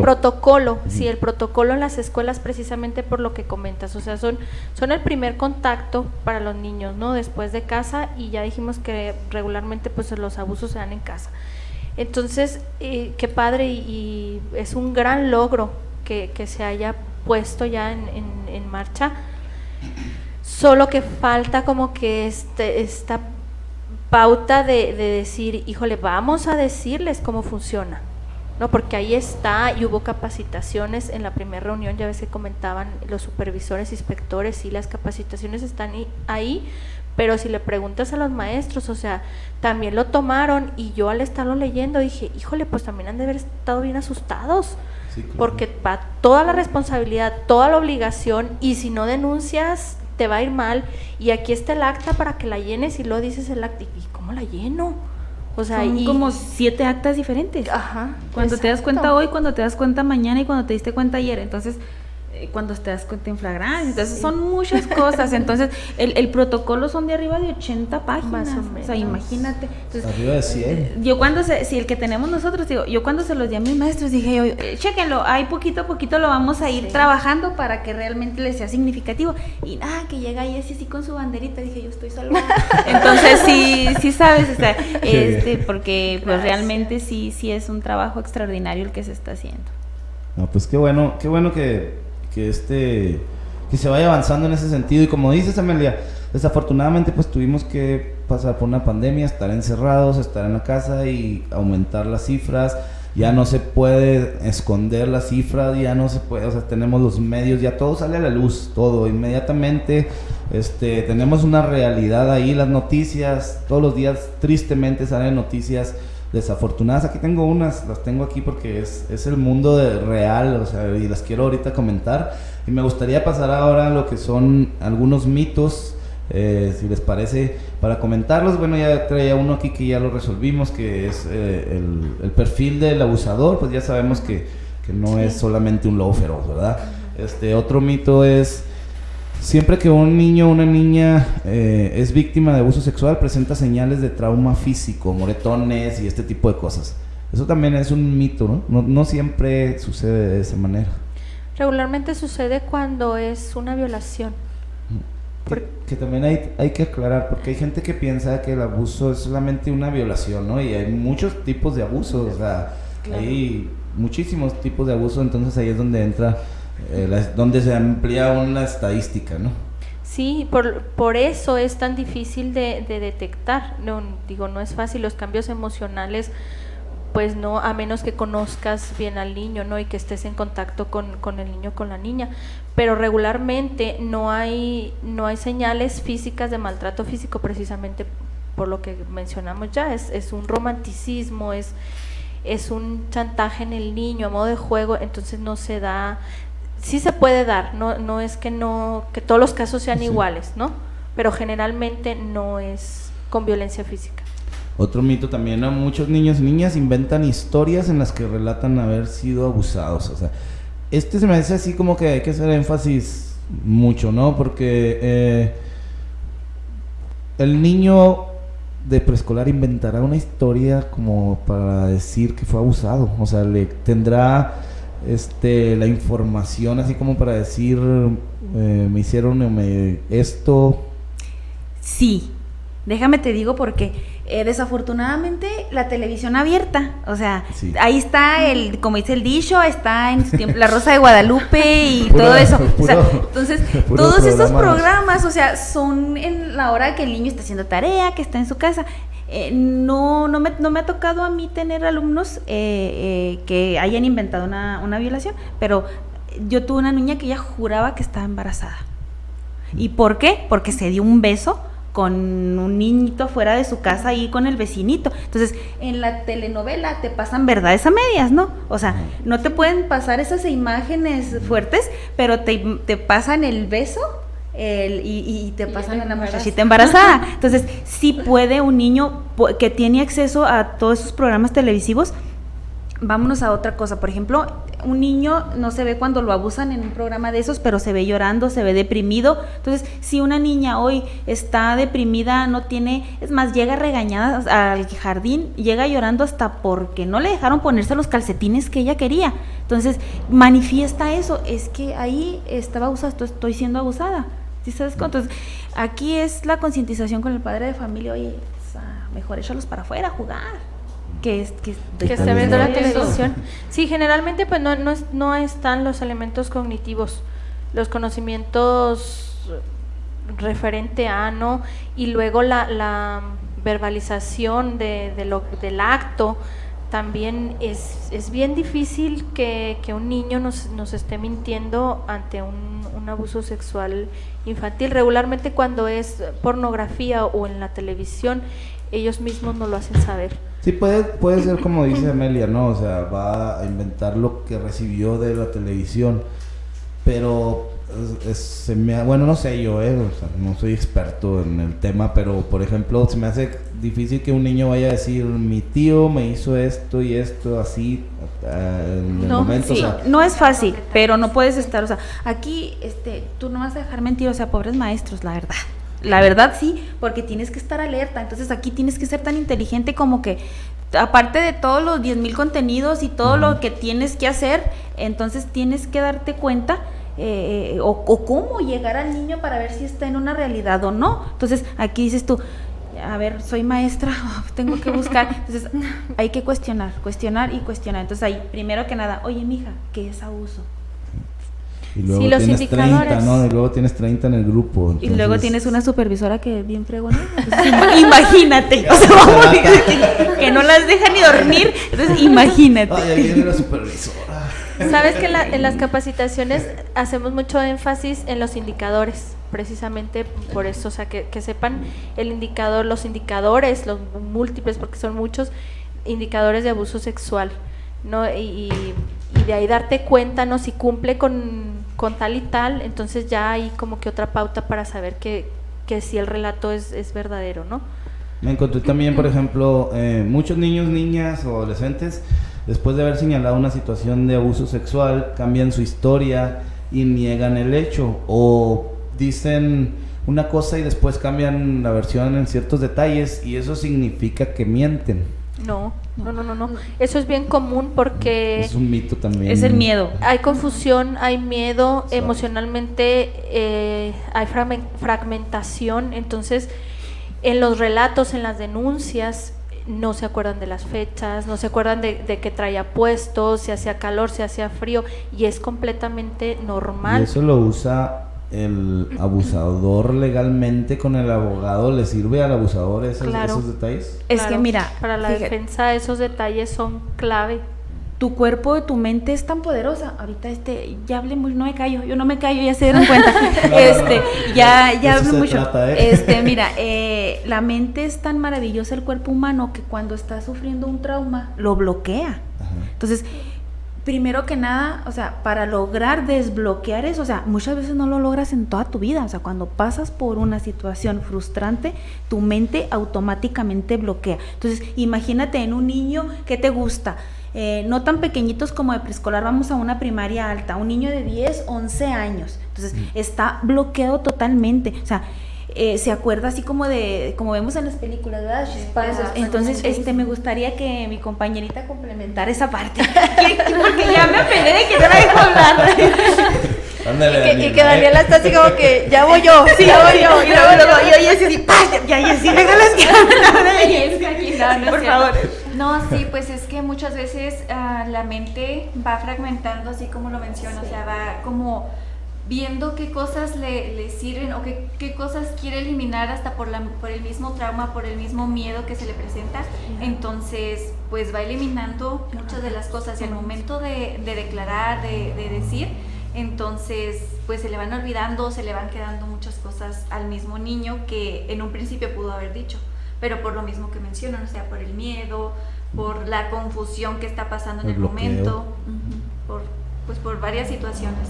protocolo, sí, el protocolo en las escuelas, precisamente por lo que comentas, o sea, son el primer contacto para los niños, ¿no? Después de casa, y ya dijimos que regularmente pues los abusos se dan en casa. Entonces, qué padre, y es un gran logro que se haya puesto ya en marcha. Solo que falta como que esta pauta de decir, híjole, vamos a decirles cómo funciona, ¿no? Porque ahí está, y hubo capacitaciones en la primera reunión, ya ves que comentaban los supervisores, inspectores, sí, las capacitaciones están ahí, pero si le preguntas a los maestros, o sea, también lo tomaron, y yo al estarlo leyendo dije, híjole, pues también han de haber estado bien asustados, sí, claro. Porque va toda la responsabilidad, toda la obligación, y si no denuncias, te va a ir mal, y aquí está el acta para que la llenes, y luego dices el acta, ¿y cómo la lleno? O sea, son como 7 actas diferentes. Ajá. Cuando te das exacto. cuenta hoy, cuando te das cuenta mañana y cuando te diste cuenta ayer. Entonces, cuando te das cuenta en flagrancia. Entonces, Sí. son muchas cosas. Entonces, el protocolo son de arriba de 80 páginas. Más o O sea, menos. imagínate. Entonces, Arriba de 100. yo cuando si el que tenemos nosotros, digo, yo cuando se los di a mis maestros dije yo, chéquenlo, ahí poquito a poquito lo vamos a ir Sí. trabajando para que realmente les sea significativo. Y nada, que llega Jessie así con su banderita, dije yo estoy salvada. Entonces sí sabes, o sea, porque pues Gracias. realmente sí es un trabajo extraordinario el que se está haciendo. No, pues qué bueno que se vaya avanzando en ese sentido. Y como dices, Amelia, desafortunadamente pues tuvimos que pasar por una pandemia, estar encerrados, estar en la casa y aumentar las cifras. Ya no se puede esconder las cifras, ya no se puede, o sea, tenemos los medios, ya todo sale a la luz, todo inmediatamente. Tenemos una realidad ahí, las noticias, todos los días tristemente salen noticias desafortunadas. Aquí tengo unas, las tengo aquí porque es el mundo real, o sea, y las quiero ahorita comentar. Y me gustaría pasar ahora a lo que son algunos mitos, si les parece, para comentarlos. Bueno, ya traía uno aquí que ya lo resolvimos, que es el perfil del abusador. Pues ya sabemos que no es solamente un lobo feroz, ¿verdad? Otro mito es: siempre que un niño o una niña es víctima de abuso sexual, presenta señales de trauma físico, moretones y este tipo de cosas. Eso también es un mito, ¿no? No siempre sucede de esa manera. Regularmente sucede cuando es una violación. Que también hay que aclarar, porque hay gente que piensa que el abuso es solamente una violación, ¿no? Y hay muchos tipos de abusos, o sea, Claro. hay muchísimos tipos de abuso. Entonces ahí es donde entra, donde se amplía una estadística, ¿no? Sí, por eso es tan difícil de detectar. No es fácil. Los cambios emocionales, pues no, a menos que conozcas bien al niño, ¿no? Y que estés en contacto con el niño, con la niña. Pero regularmente no hay señales físicas de maltrato físico, precisamente por lo que mencionamos ya. Es un romanticismo, es un chantaje en el niño a modo de juego. Entonces no se da. Sí se puede dar, no es que todos los casos sean iguales, ¿no? Pero generalmente no es con violencia física. Otro mito también, ¿no? Muchos niños y niñas inventan historias en las que relatan haber sido abusados. O sea, se me hace así como que hay que hacer énfasis mucho, ¿no? Porque el niño de preescolar inventará una historia como para decir que fue abusado. O sea, le tendrá la información así como para decir me hicieron esto. Sí, déjame te digo porque desafortunadamente la televisión abierta, o sea, Sí. ahí está como dice el dicho, está en su tiempo La Rosa de Guadalupe y Puro- todo eso. O sea, puro- entonces, puro todos esos programas. programas, o sea, son en la hora que el niño está haciendo tarea, que está en su casa. No me ha tocado a mí tener alumnos que hayan inventado una violación, pero yo tuve una niña que ella juraba que estaba embarazada. ¿Y por qué? Porque se dio un beso con un niñito fuera de su casa y con el vecinito. Entonces, en la telenovela te pasan verdades a medias, ¿no? O sea, no te pueden pasar esas imágenes fuertes, pero te pasan el beso y te pasan a la muchachita embarazada. Entonces, sí puede un niño que tiene acceso a todos esos programas televisivos. Vámonos a otra cosa, por ejemplo, un niño no se ve cuando lo abusan en un programa de esos, pero se ve llorando, se ve deprimido. Entonces, si una niña hoy está deprimida, es más, llega regañada al jardín, llega llorando hasta porque no le dejaron ponerse los calcetines que ella quería. Entonces, manifiesta eso, es que ahí estaba abusada, estoy siendo abusada. ¿Sí sabes? Entonces, aquí es la concientización con el padre de familia, oye, mejor échalos para afuera a jugar. Que esté viendo la televisión. Sí, generalmente pues no están los elementos cognitivos, los conocimientos referente a, ¿no? Y luego la verbalización del acto. También es bien difícil que un niño nos esté mintiendo ante un abuso sexual infantil. Regularmente cuando es pornografía o en la televisión, ellos mismos no lo hacen saber. Sí, puede ser como dice Amelia, ¿no? O sea, va a inventar lo que recibió de la televisión, pero bueno, no sé yo, o sea, no soy experto en el tema, pero por ejemplo, se me hace difícil que un niño vaya a decir, mi tío me hizo esto y esto así en el momento. Sí, o sea, no es fácil, pero no puedes estar, o sea, aquí tú no vas a dejar mentir, o sea, pobres maestros, la verdad. La verdad sí, porque tienes que estar alerta, entonces aquí tienes que ser tan inteligente como que aparte de todos los 10,000 contenidos y todo lo que tienes que hacer, entonces tienes que darte cuenta o cómo llegar al niño para ver si está en una realidad o no. Entonces aquí dices tú, a ver, soy maestra, tengo que buscar, entonces hay que cuestionar y cuestionar. Entonces ahí, primero que nada, oye mija, ¿qué es abuso? y luego Sí, los tienes indicadores. 30, ¿no? Y luego tienes 30 en el grupo. Y luego entonces- tienes una supervisora que es bien fregona. Entonces, imagínate, o sea, vamos, que no las deja ni dormir. Entonces, imagínate. Ay, ahí viene la supervisora. Sabes que en las capacitaciones hacemos mucho énfasis en los indicadores, precisamente por eso, o sea, que sepan el indicador, los indicadores, los múltiples, porque son muchos indicadores de abuso sexual, ¿no? Y de ahí darte cuenta, ¿no? Si cumple con tal y tal, entonces ya hay como que otra pauta para saber que si el relato es verdadero, ¿no? Me encontré también, por ejemplo, muchos niños, niñas o adolescentes, después de haber señalado una situación de abuso sexual, cambian su historia y niegan el hecho, o dicen una cosa y después cambian la versión en ciertos detalles, y eso significa que mienten. No. Eso es bien común porque Es un mito también. Es el miedo. hay confusión, hay miedo, Exacto. emocionalmente hay fragmentación, entonces en los relatos, en las denuncias, no se acuerdan de las fechas, no se acuerdan de que traía puesto, si hacía calor, si hacía frío, y es completamente Y normal. eso lo usa el abusador legalmente con el abogado. ¿Le sirve al abusador Claro. esos detalles? Es Claro, que mira, para la fíjate, defensa esos detalles son clave. tu cuerpo y tu mente es tan poderosa. Ahorita ya hablé mucho, no me callo, yo no me callo, ya se dieron cuenta. Ya Eso hablé se mucho. trata, Mira, la mente es tan maravillosa, el cuerpo humano, que cuando está sufriendo un trauma, lo bloquea. Ajá. Entonces, primero que nada, o sea, para lograr desbloquear eso, o sea, muchas veces no lo logras en toda tu vida. O sea, cuando pasas por una situación frustrante, tu mente automáticamente bloquea. Entonces, imagínate en un niño que te gusta, no tan pequeñitos como de preescolar, vamos a una primaria alta, un niño de 10, 11 años. Entonces, está bloqueado totalmente. O sea, se acuerda así como vemos en las películas, ¿verdad? Chispazos. Entonces, me gustaría que mi compañerita complementara esa parte. Porque ya me apelé de que no la dejo hablar. Ándale, Y que Daniela está así como que, ya voy yo, Sí, ya voy yo. y luego, y oye, así, ¡paz! Ya, sí, déjalas que hablen. No, Por favor. No, sí, pues es que muchas veces la mente va fragmentando, así como lo menciono, o sea, va como viendo qué cosas le sirven o qué cosas quiere eliminar hasta por el mismo trauma, por el mismo miedo que se le presenta. Entonces, pues va eliminando muchas de las cosas y al momento de declarar, de decir, entonces pues se le van olvidando, se le van quedando muchas cosas al mismo niño que en un principio pudo haber dicho, pero por lo mismo que mencionan, o sea, por el miedo, por la confusión que está pasando en El el bloqueo. momento, por varias situaciones.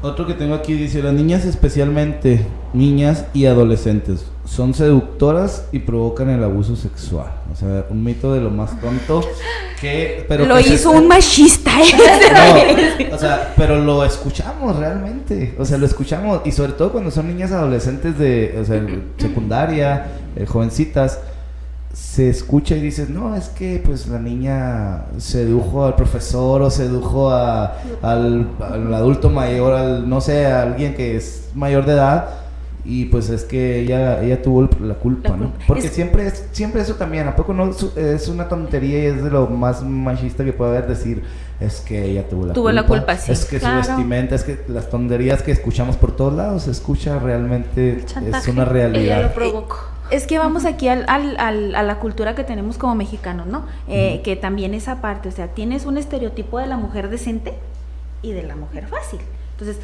Otro que tengo aquí dice, las niñas, especialmente niñas y adolescentes, son seductoras y provocan el abuso sexual. O sea, un mito de lo más tonto pero Lo que se- hizo un machista. No, o sea, pero lo escuchamos realmente. O sea, lo escuchamos. Y sobre todo cuando son niñas adolescentes de secundaria, jovencitas, se escucha y dices, no, es que pues la niña sedujo al profesor o sedujo al adulto mayor, no sé, a alguien que es mayor de edad, y pues es que ella tuvo la culpa, La ¿no? culpa. Porque siempre eso también, ¿a poco no es una tontería y es de lo más machista que puede haber decir, es que ella tuvo la culpa, sí. es que Claro. su vestimenta, es que las tonterías que escuchamos por todos lados, se escucha realmente, es Chantaje. una Ella realidad. lo provocó. Es que vamos aquí a la cultura que tenemos como mexicanos, ¿no? Que también esa parte, o sea, tienes un estereotipo de la mujer decente y de la mujer fácil. Entonces,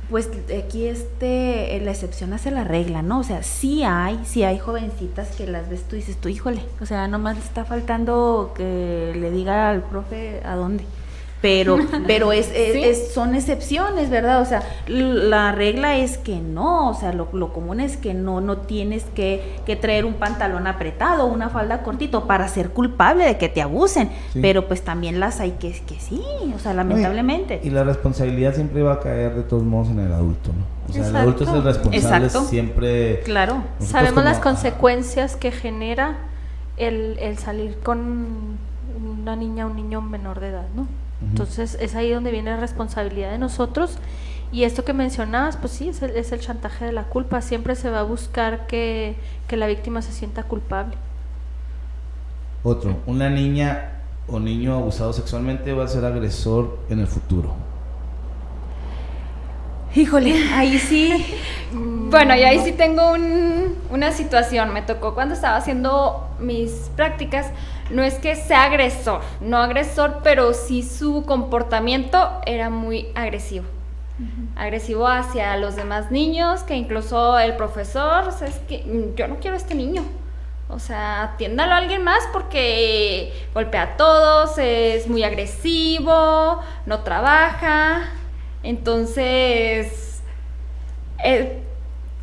pues aquí la excepción hace la regla, ¿no? O sea, sí hay jovencitas que las ves tú y dices tú, híjole, o sea, nomás le está faltando que le diga al profe a dónde. pero son excepciones, ¿verdad? O sea, la regla es que no, o sea, lo común es que no tienes que traer un pantalón apretado, una falda cortito para ser culpable de que te abusen, Sí. pero pues también las hay que sí, o sea, lamentablemente. Y la responsabilidad siempre va a caer de todos modos en el adulto, ¿no? O sea, Exacto. el adulto es el responsable Exacto. siempre. Claro. Nosotros Sabemos las como- consecuencias que genera el salir con una niña o un niño menor de edad, ¿no? Entonces es ahí donde viene la responsabilidad de nosotros. Y esto que mencionabas, pues sí, es el chantaje de la culpa. Siempre se va a buscar que la víctima se sienta culpable. Otro, una niña o niño abusado sexualmente va a ser agresor en el futuro. Híjole, ahí sí. Bueno, y ahí sí tengo una situación. Me tocó cuando estaba haciendo mis prácticas. No es que sea agresor, no agresor, pero sí su comportamiento era muy agresivo. Agresivo hacia los demás niños, que incluso el profesor, o sea, es que yo no quiero a este niño. O sea, atiéndalo a alguien más porque golpea a todos, es muy agresivo, no trabaja. Entonces,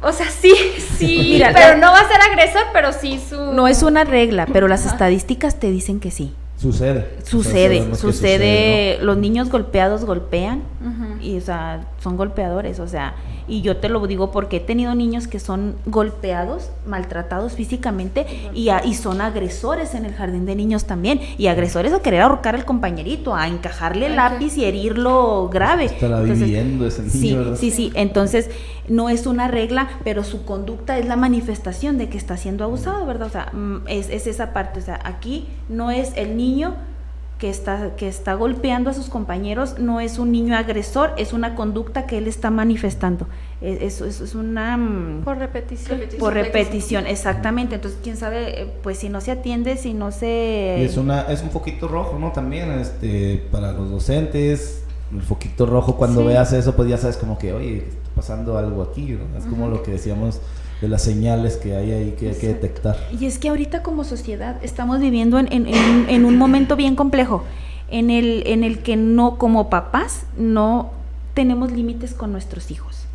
o sea, sí, Mira, pero no va a ser agresor, pero sí su... No es una regla, pero las estadísticas te dicen que sí. Sucede, sabemos que Sucede, los niños golpeados golpean, Ujú. y o sea, son golpeadores, o sea, y yo te lo digo porque he tenido niños que son golpeados, maltratados físicamente y son agresores en el jardín de niños también, y agresores a querer ahorcar al compañerito, a encajarle el lápiz y herirlo grave. Estará viviendo ese niño, ¿verdad? Sí, entonces no es una regla, pero su conducta es la manifestación de que está siendo abusado, ¿verdad? O sea, es esa parte, o sea, aquí no es el niño que está golpeando a sus compañeros, no es un niño agresor, es una conducta que él está manifestando. Es una... Por repetición. por repetición, exactamente. Entonces, quién sabe, pues si no se atiende, si no se... Y es un foquito rojo, ¿no? También, para los docentes, el foquito rojo, cuando veas eso, pues ya sabes como que, oye, está pasando algo aquí, ¿no? Es como lo que decíamos de las señales que hay ahí que hay que detectar. Y es que ahorita como sociedad estamos viviendo en un momento bien complejo, en el que no, como papás, no tenemos límites con nuestros hijos.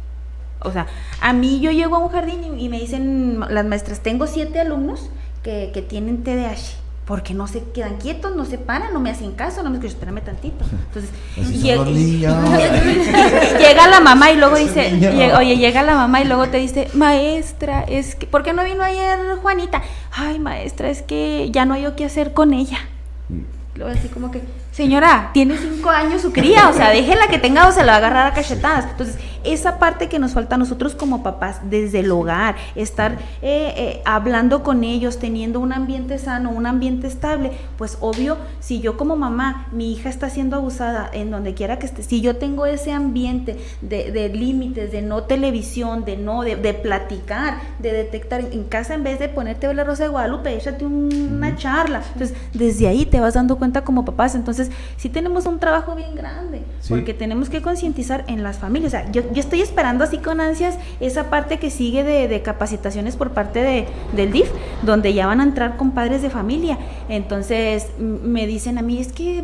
O sea, a mí yo llego a un jardín y me dicen las maestras, tengo 7 alumnos que tienen TDAH. Porque no se quedan quietos, no se paran, no me hacen caso, no me escuchan, espérame tantito. Entonces, Así son los niños. llega la mamá y luego dice, niño. llega la mamá y luego te dice, maestra, es que, ¿por qué no vino ayer Juanita? Ay, maestra, es que ya no hay yo qué hacer con ella. Luego así como que, señora, tiene 5 años su cría, o sea, déjela que tenga o se la va a agarrar a cachetadas. Entonces, esa parte que nos falta a nosotros como papás, desde el hogar, estar hablando con ellos, teniendo un ambiente sano, un ambiente estable, pues obvio, si yo como mamá, mi hija está siendo abusada en donde quiera que esté, si yo tengo ese ambiente de límites, de no televisión, de platicar, de detectar en casa, en vez de ponerte a ver la Rosa de Guadalupe, échate una charla. Entonces, desde ahí te vas dando cuenta como papás. Entonces, sí tenemos un trabajo bien grande, Sí. porque tenemos que concientizar en las familias. O sea, yo estoy esperando así con ansias esa parte que sigue de capacitaciones por parte del DIF, donde ya van a entrar con padres de familia. Entonces, me dicen a mí, es que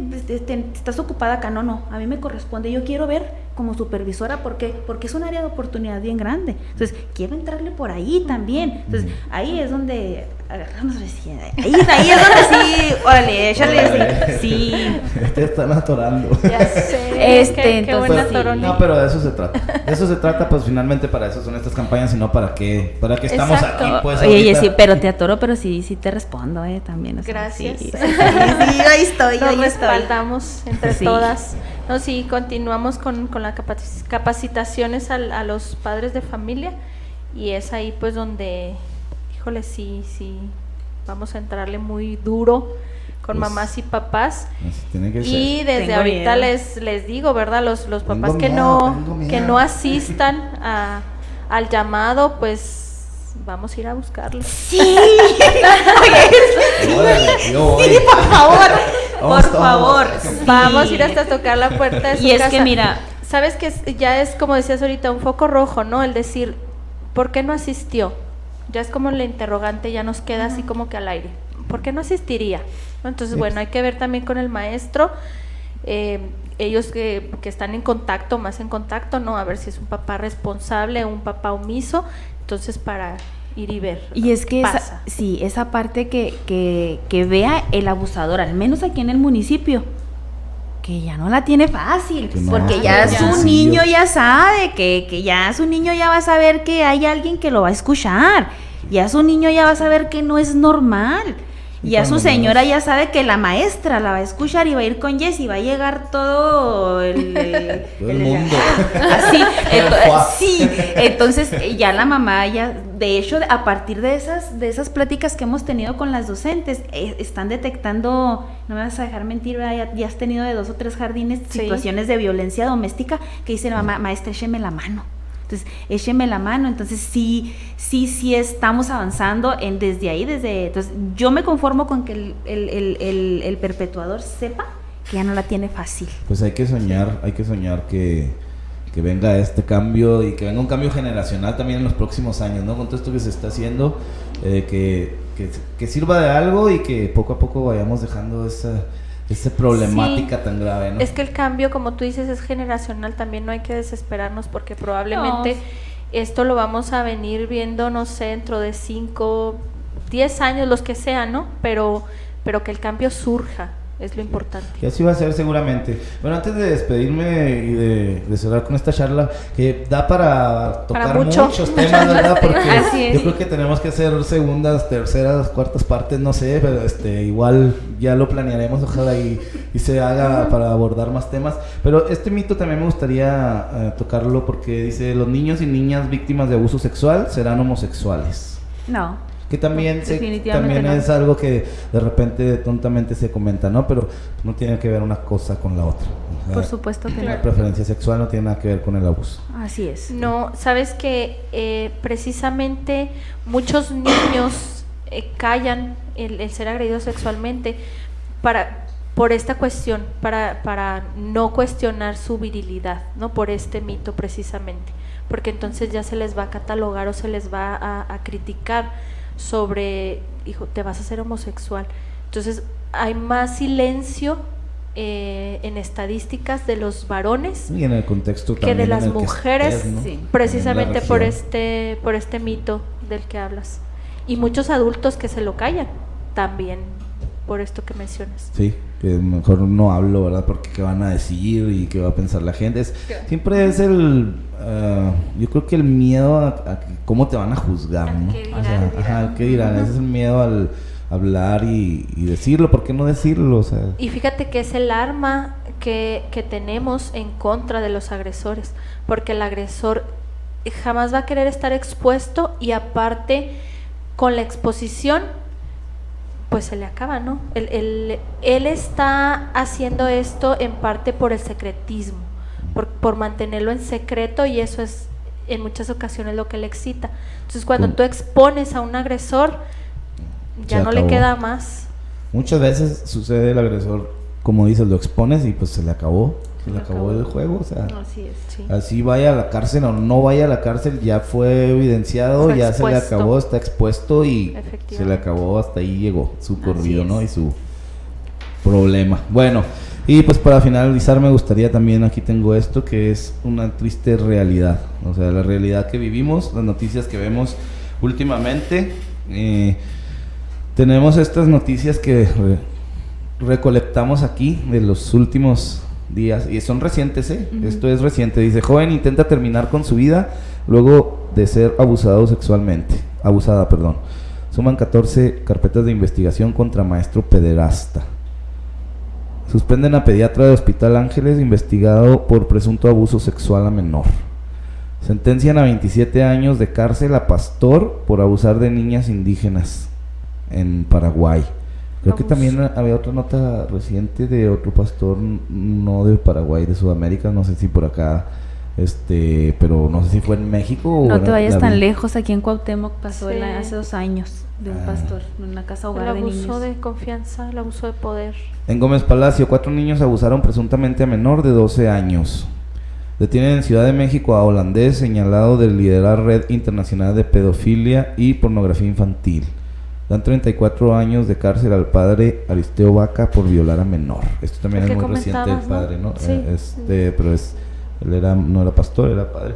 estás ocupada acá. No, a mí me corresponde, yo quiero ver como supervisora, porque es un área de oportunidad bien grande. Entonces, quiero entrarle por ahí también. Entonces, ahí es donde agarramos recién. Ahí es donde sí, órale, échale, sí. Te están atorando. Ya sé. qué Entonces, buena sí. toronita. No, pero de eso se trata. De eso se trata, pues finalmente para eso son estas campañas y no para qué estamos Exacto. aquí, pues. Oye, ahorita. sí, pero te atoro, pero sí te respondo, también. O sea, Gracias. Sí, ahí estoy, Nos ahí estoy. respaldamos entre Sí. todas. No, sí, continuamos con las capacitaciones a los padres de familia, y es ahí pues donde, híjole, sí, vamos a entrarle muy duro con Pues, mamás y papás. Así tiene que Y ser. desde Tengo ahorita miedo. les digo, ¿verdad? Los papás Tengo que miedo, que no asistan al llamado, pues vamos a ir a buscarlos. Sí. Órale, yo voy. Por favor, Vamos por todos. favor. Vamos a ir hasta tocar la puerta de su Y es casa. que mira, Sabes que ya es, como decías ahorita, un foco rojo, ¿no? El decir, ¿por qué no asistió? Ya es como la interrogante, ya nos queda así como que al aire. ¿Por qué no asistiría? ¿No? Entonces, Sí. bueno, hay que ver también con el maestro ellos que están en contacto, más en contacto, ¿no? A ver si es un papá responsable o un papá omiso, entonces para ir y ver. Y es que esa parte que vea el abusador, al menos aquí en el municipio, que ya no la tiene fácil, no, porque ya ya. su niño ya sabe, que ya su niño ya va a saber que hay alguien que lo va a escuchar, ya su niño ya va a saber que no es normal. Y Ya su cuando señora menos- ya sabe que la maestra la va a escuchar y va a ir con Jess y va a llegar todo Todo el mundo. así. Sí, entonces ya la mamá ya, de hecho, a partir de esas pláticas que hemos tenido con las docentes, están detectando, no me vas a dejar mentir, ¿verdad? Ya has tenido de 2 o 3 jardines Sí. situaciones de violencia doméstica que dice la mamá, maestra, écheme la mano. Entonces, écheme la mano. Entonces, sí estamos avanzando desde ahí, entonces, yo me conformo con que el perpetuador sepa que ya no la tiene fácil. Pues hay que soñar que venga este cambio y que venga un cambio generacional también en los próximos años, ¿no? Con todo esto que se está haciendo, que sirva de algo y que poco a poco vayamos dejando esa problemática tan grave, ¿no? Es que el cambio, como tú dices, es generacional, también no hay que desesperarnos porque probablemente esto lo vamos a venir viendo, no sé, dentro de 5, 10 años, los que sean, ¿no? Pero que el cambio surja, es lo importante. Y así va a ser seguramente. Bueno, antes de despedirme y de cerrar con esta charla, que da para tocar muchos temas, ¿verdad? Porque Así es. yo creo que tenemos que hacer segundas, terceras, cuartas partes, no sé, pero igual ya lo planearemos, ojalá y se haga para abordar más temas. Pero este mito también me gustaría tocarlo porque dice, los niños y niñas víctimas de abuso sexual serán homosexuales. No. Que también, Definitivamente también no. es algo que de repente tontamente se comenta, ¿no? Pero no tiene que ver una cosa con la otra. O sea, Por supuesto que una no. preferencia sexual no tiene nada que ver con el abuso. Así es. No, sabes que precisamente muchos niños callan el ser agredidos sexualmente por esta cuestión, para no cuestionar su virilidad, ¿no? Por este mito precisamente, porque entonces ya se les va a catalogar o se les va a criticar sobre, hijo, te vas a hacer homosexual. Entonces hay más silencio en estadísticas de los varones Y en el contexto que también de en las el que mujeres, estés, ¿no? sí, precisamente En la por región. este mito del que hablas. Y muchos adultos que se lo callan también por esto que mencionas. Sí, que mejor no hablo, ¿verdad? Porque qué van a decir y qué va a pensar la gente. Siempre es yo creo que el miedo a cómo te van a juzgar, ¿no? qué dirán, O sea, ajá, ¿qué dirán? Ese es el miedo al hablar y decirlo. ¿Por qué no decirlo? O sea, Y fíjate que es el arma que tenemos en contra de los agresores, porque el agresor jamás va a querer estar expuesto y aparte con la exposición pues se le acaba, ¿no? Él está haciendo esto en parte por el secretismo, por mantenerlo en secreto, y eso es en muchas ocasiones lo que le excita. Entonces cuando tú expones a un agresor ya Se no le acabó. queda más. muchas veces sucede el agresor, como dices, lo expones y pues se le acabó el juego, o sea, Así es. Sí. así vaya a la cárcel o no vaya a la cárcel, ya fue evidenciado, Está ya se le expuesto. acabó, está expuesto y Efectivamente. se le acabó, hasta ahí llegó su corrido, es. ¿no? Y su problema. Bueno, y pues para finalizar me gustaría también, aquí tengo esto que es una triste realidad, o sea, la realidad que vivimos, las noticias que vemos últimamente. Tenemos estas noticias que recolectamos aquí de los últimos días y son recientes, ¿eh? Esto es reciente. Dice, joven intenta terminar con su vida luego de ser abusada, perdón. Suman 14 carpetas de investigación contra maestro pederasta. Suspenden a pediatra de Hospital Ángeles investigado por presunto abuso sexual a menor. Sentencian a 27 años de cárcel a pastor por abusar de niñas indígenas en Paraguay. Creo que Abuso. también había otra nota reciente de otro pastor, no de Paraguay, de Sudamérica, no sé si por acá, pero no sé si fue en México o No era- te vayas la tan vi. lejos, aquí en Cuauhtémoc pasó Sí. hace 2 años de un Ah. pastor en una casa El hogar de abuso niños. de confianza, el abuso de poder. En Gómez Palacio, 4 niños abusaron presuntamente a menor de 12 años. Detienen en Ciudad de México a holandés señalado de liderar red internacional de pedofilia y pornografía infantil. Dan 34 años de cárcel al padre Aristeo Vaca por violar a menor. Esto también El es que muy reciente del comentabas, padre, ¿no? ¿no? Sí. Pero él no era pastor, era padre.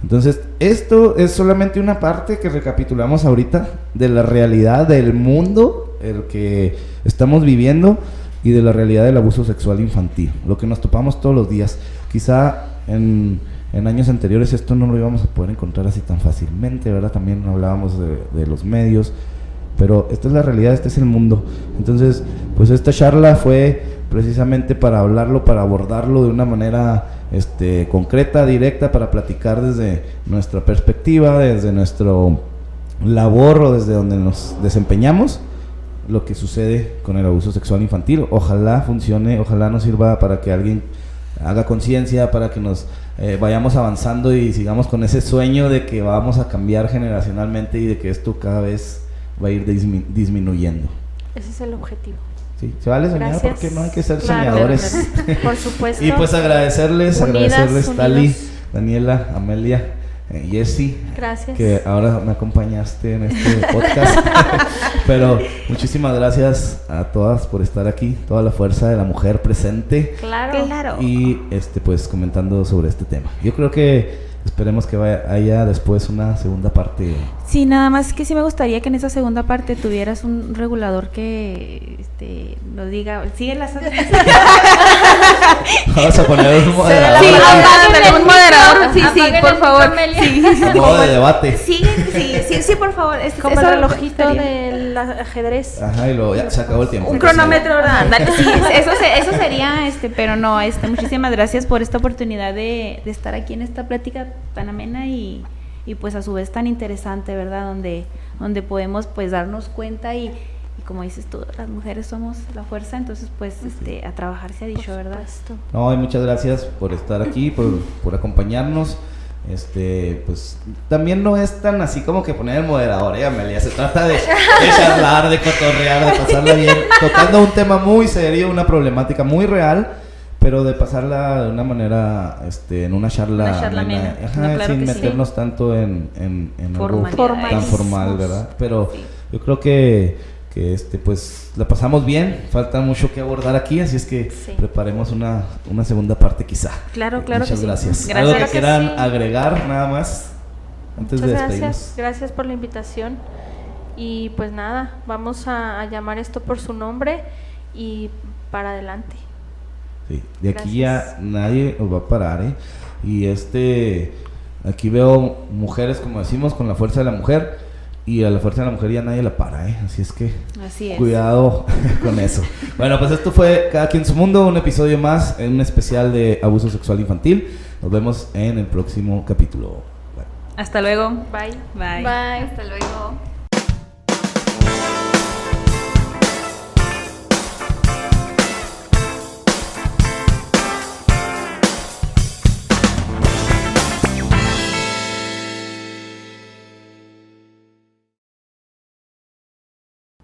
Entonces, esto es solamente una parte que recapitulamos ahorita de la realidad del mundo, el que estamos viviendo, y de la realidad del abuso sexual infantil, lo que nos topamos todos los días. Quizá en años anteriores esto no lo íbamos a poder encontrar así tan fácilmente, ¿verdad? También hablábamos de los medios, pero esta es la realidad, este es el mundo. Entonces, pues esta charla fue precisamente para hablarlo, para abordarlo de una manera concreta, directa, para platicar desde nuestra perspectiva, desde nuestro labor o desde donde nos desempeñamos, lo que sucede con el abuso sexual infantil. Ojalá funcione, ojalá nos sirva para que alguien haga conciencia, para que nos vayamos avanzando y sigamos con ese sueño de que vamos a cambiar generacionalmente y de que esto cada vez va a ir disminuyendo. Ese es el objetivo. Sí, se vale soñar. Gracias. Porque no hay que ser Claro, soñadores. por supuesto. Y pues agradecerles Unidas. Tali, Daniela, Amelia, Jessy, Gracias. que ahora me acompañaste en este podcast. Pero muchísimas gracias a todas por estar aquí, toda la fuerza de la mujer presente. Claro. Y pues comentando sobre este tema. Yo creo que esperemos que haya después una segunda parte. Sí, nada más que sí me gustaría que en esa segunda parte tuvieras un regulador que nos diga, sigue las Vamos a poner un moderador. Sí, Apáguenle un el moderador, micro, sí, apáguenle por el favor. micro, Amelia. Sí. A modo de debate. Sí, por favor. Como el eso relojito estaría- del ajedrez. Ajá, y luego ya se acabó el tiempo. Un cronómetro, ándale, sí, eso sería, pero no, muchísimas gracias por esta oportunidad de estar aquí en esta plática tan amena y pues a su vez tan interesante, ¿verdad? Donde podemos pues darnos cuenta y como dices tú, las mujeres somos la fuerza, entonces pues a trabajar se ha dicho, ¿verdad? Supuesto. No, y muchas gracias por estar aquí, por acompañarnos. Pues también no es tan así como que poner el moderador, Amelia. Se trata de charlar, de cotorrear, de pasarla bien, tocando un tema muy serio, una problemática muy real, pero de pasarla de una manera, en una charla amena. ajá, No, claro sin que sí. meternos tanto en algo Formalidades. tan formal, ¿verdad? Pero yo creo que pues la pasamos bien, falta mucho que abordar aquí, así es que Sí. preparemos una segunda parte quizá. Claro que Muchas sí. gracias. Gracias. ¿Algo que Claro que quieran sí. agregar nada más antes Muchas de despedirnos? gracias por la invitación. Y pues nada, vamos a llamar esto por su nombre y para adelante. Sí, de aquí Gracias. ya nadie nos va a parar, ¿eh? Y aquí veo mujeres, como decimos, con la fuerza de la mujer, y a la fuerza de la mujer ya nadie la para, ¿eh? Así es que Así es. cuidado con eso. Bueno, pues esto fue Cada Quien Su Mundo, un episodio más, en un especial de abuso sexual infantil. Nos vemos en el próximo capítulo. Bueno. Hasta luego. Bye. Bye. Bye. Hasta luego.